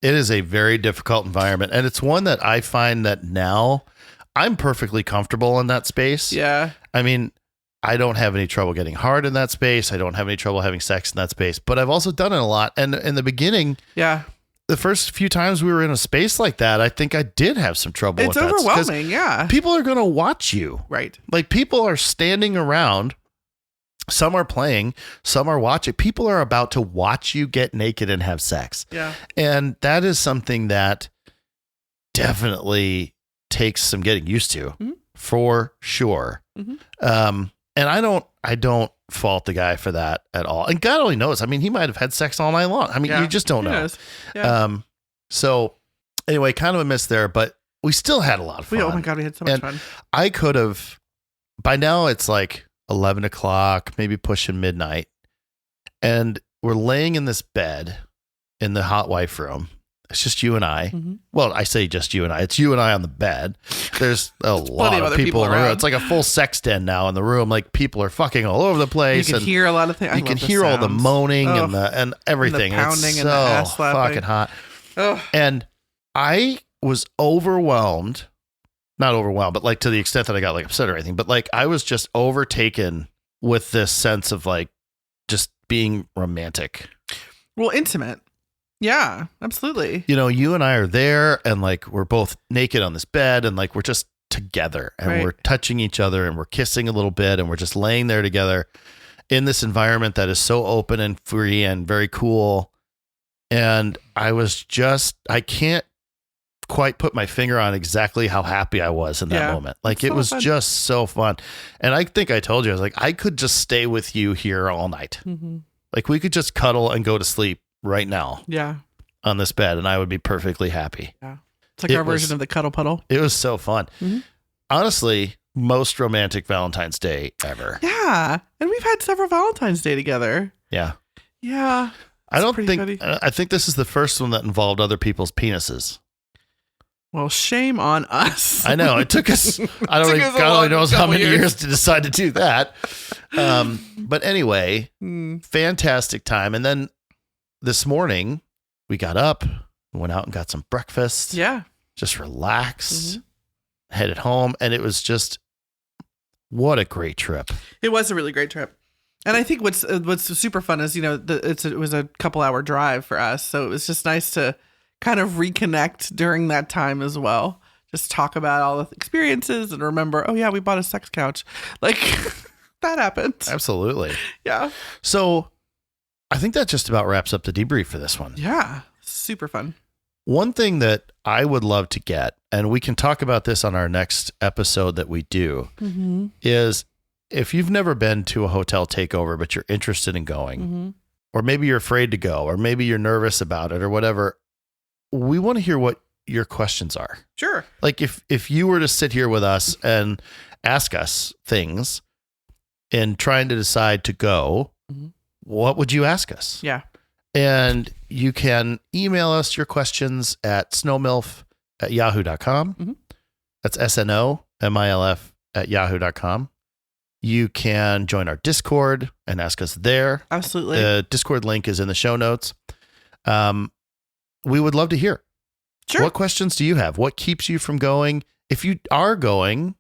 it is a very difficult environment. And it's one that I find that now I'm perfectly comfortable in that space. Yeah. I mean, I don't have any trouble getting hard in that space. I don't have any trouble having sex in that space, but I've also done it a lot. And in the beginning, the first few times we were in a space like that, I think I did have some trouble with that. It's overwhelming, yeah. People are going to watch you. Right. Like people are standing around. Some are playing, some are watching. People are about to watch you get naked and have sex. Yeah. And that is something that definitely takes some getting used to, for sure. And I don't fault the guy for that at all. And God only knows. I mean, he might have had sex all night long. I mean, you just don't know. Yeah. So anyway, kind of a miss there, but we still had a lot of fun. Oh my God, we had so much fun. I could have, by now it's like 11 o'clock, maybe pushing midnight. And we're laying in this bed in the hot wife room. It's just you and I. Well, I say just you and I. It's you and I on the bed. There's a lot of people in the room. It's like a full sex den now in the room. Like people are fucking all over the place. You can hear a lot of things. You can hear all the moaning and everything. And the pounding it's and the ass so slapping. fucking hot. And I was overwhelmed. Not overwhelmed, but like to the extent that I got like upset or anything. But like I was just overtaken with this sense of like just being romantic. Well, intimate. Yeah, absolutely. You and I are there and like we're both naked on this bed and like we're just together and we're touching each other and we're kissing a little bit and we're just laying there together in this environment that is so open and free and very cool. And I can't quite put my finger on exactly how happy I was in that moment. Like it was just so fun. And I think I told you, I was like, I could just stay with you here all night. Like we could just cuddle and go to sleep right now. Yeah. On this bed and I would be perfectly happy. Yeah. It's like our version of the cuddle puddle. It was so fun. Honestly, most romantic Valentine's Day ever. Yeah. And we've had several Valentine's Day together. Yeah. Yeah. I think this is the first one that involved other people's penises. Well, shame on us. I know. It took us, I don't know, God only knows how many years to decide to do that. But anyway, fantastic time. And then this morning we got up, went out and got some breakfast. Yeah. Just relaxed, headed home. And it was just, what a great trip. It was a really great trip. And I think what's super fun is, it was a couple hour drive for us. So it was just nice to kind of reconnect during that time as well. Just talk about all the experiences and remember, oh yeah, we bought a sex couch. Like that happened. Absolutely. Yeah. So I think that just about wraps up the debrief for this one. Yeah. Super fun. One thing that I would love to get, and we can talk about this on our next episode that we do, is if you've never been to a hotel takeover, but you're interested in going, or maybe you're afraid to go, or maybe you're nervous about it or whatever, we want to hear what your questions are. Sure. Like if you were to sit here with us and ask us things in trying to decide to go, what would you ask us? Yeah. And you can email us your questions at snowmilf@yahoo.com. That's SNOMILF@yahoo.com. You can join our Discord and ask us there. Absolutely. The Discord link is in the show notes. we would love to hear. Sure. What questions do you have? What keeps you from going? If you are going,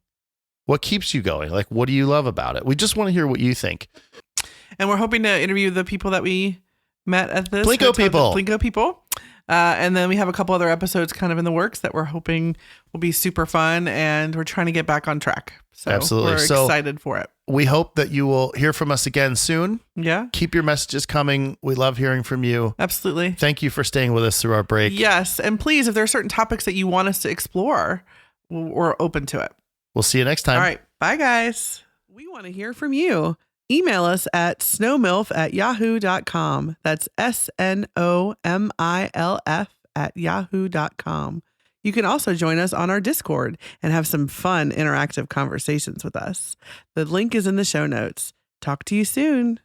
what keeps you going? Like, what do you love about it? We just want to hear what you think. And we're hoping to interview the people that we met at this. Plinko people. And then we have a couple other episodes kind of in the works that we're hoping will be super fun. And we're trying to get back on track. So absolutely. We're excited for it. We hope that you will hear from us again soon. Yeah. Keep your messages coming. We love hearing from you. Absolutely. Thank you for staying with us through our break. Yes. And please, if there are certain topics that you want us to explore, we're open to it. We'll see you next time. All right. Bye, guys. We want to hear from you. Email us at snowmilf@yahoo.com. That's SNOMILF@yahoo.com. You can also join us on our Discord and have some fun interactive conversations with us. The link is in the show notes. Talk to you soon.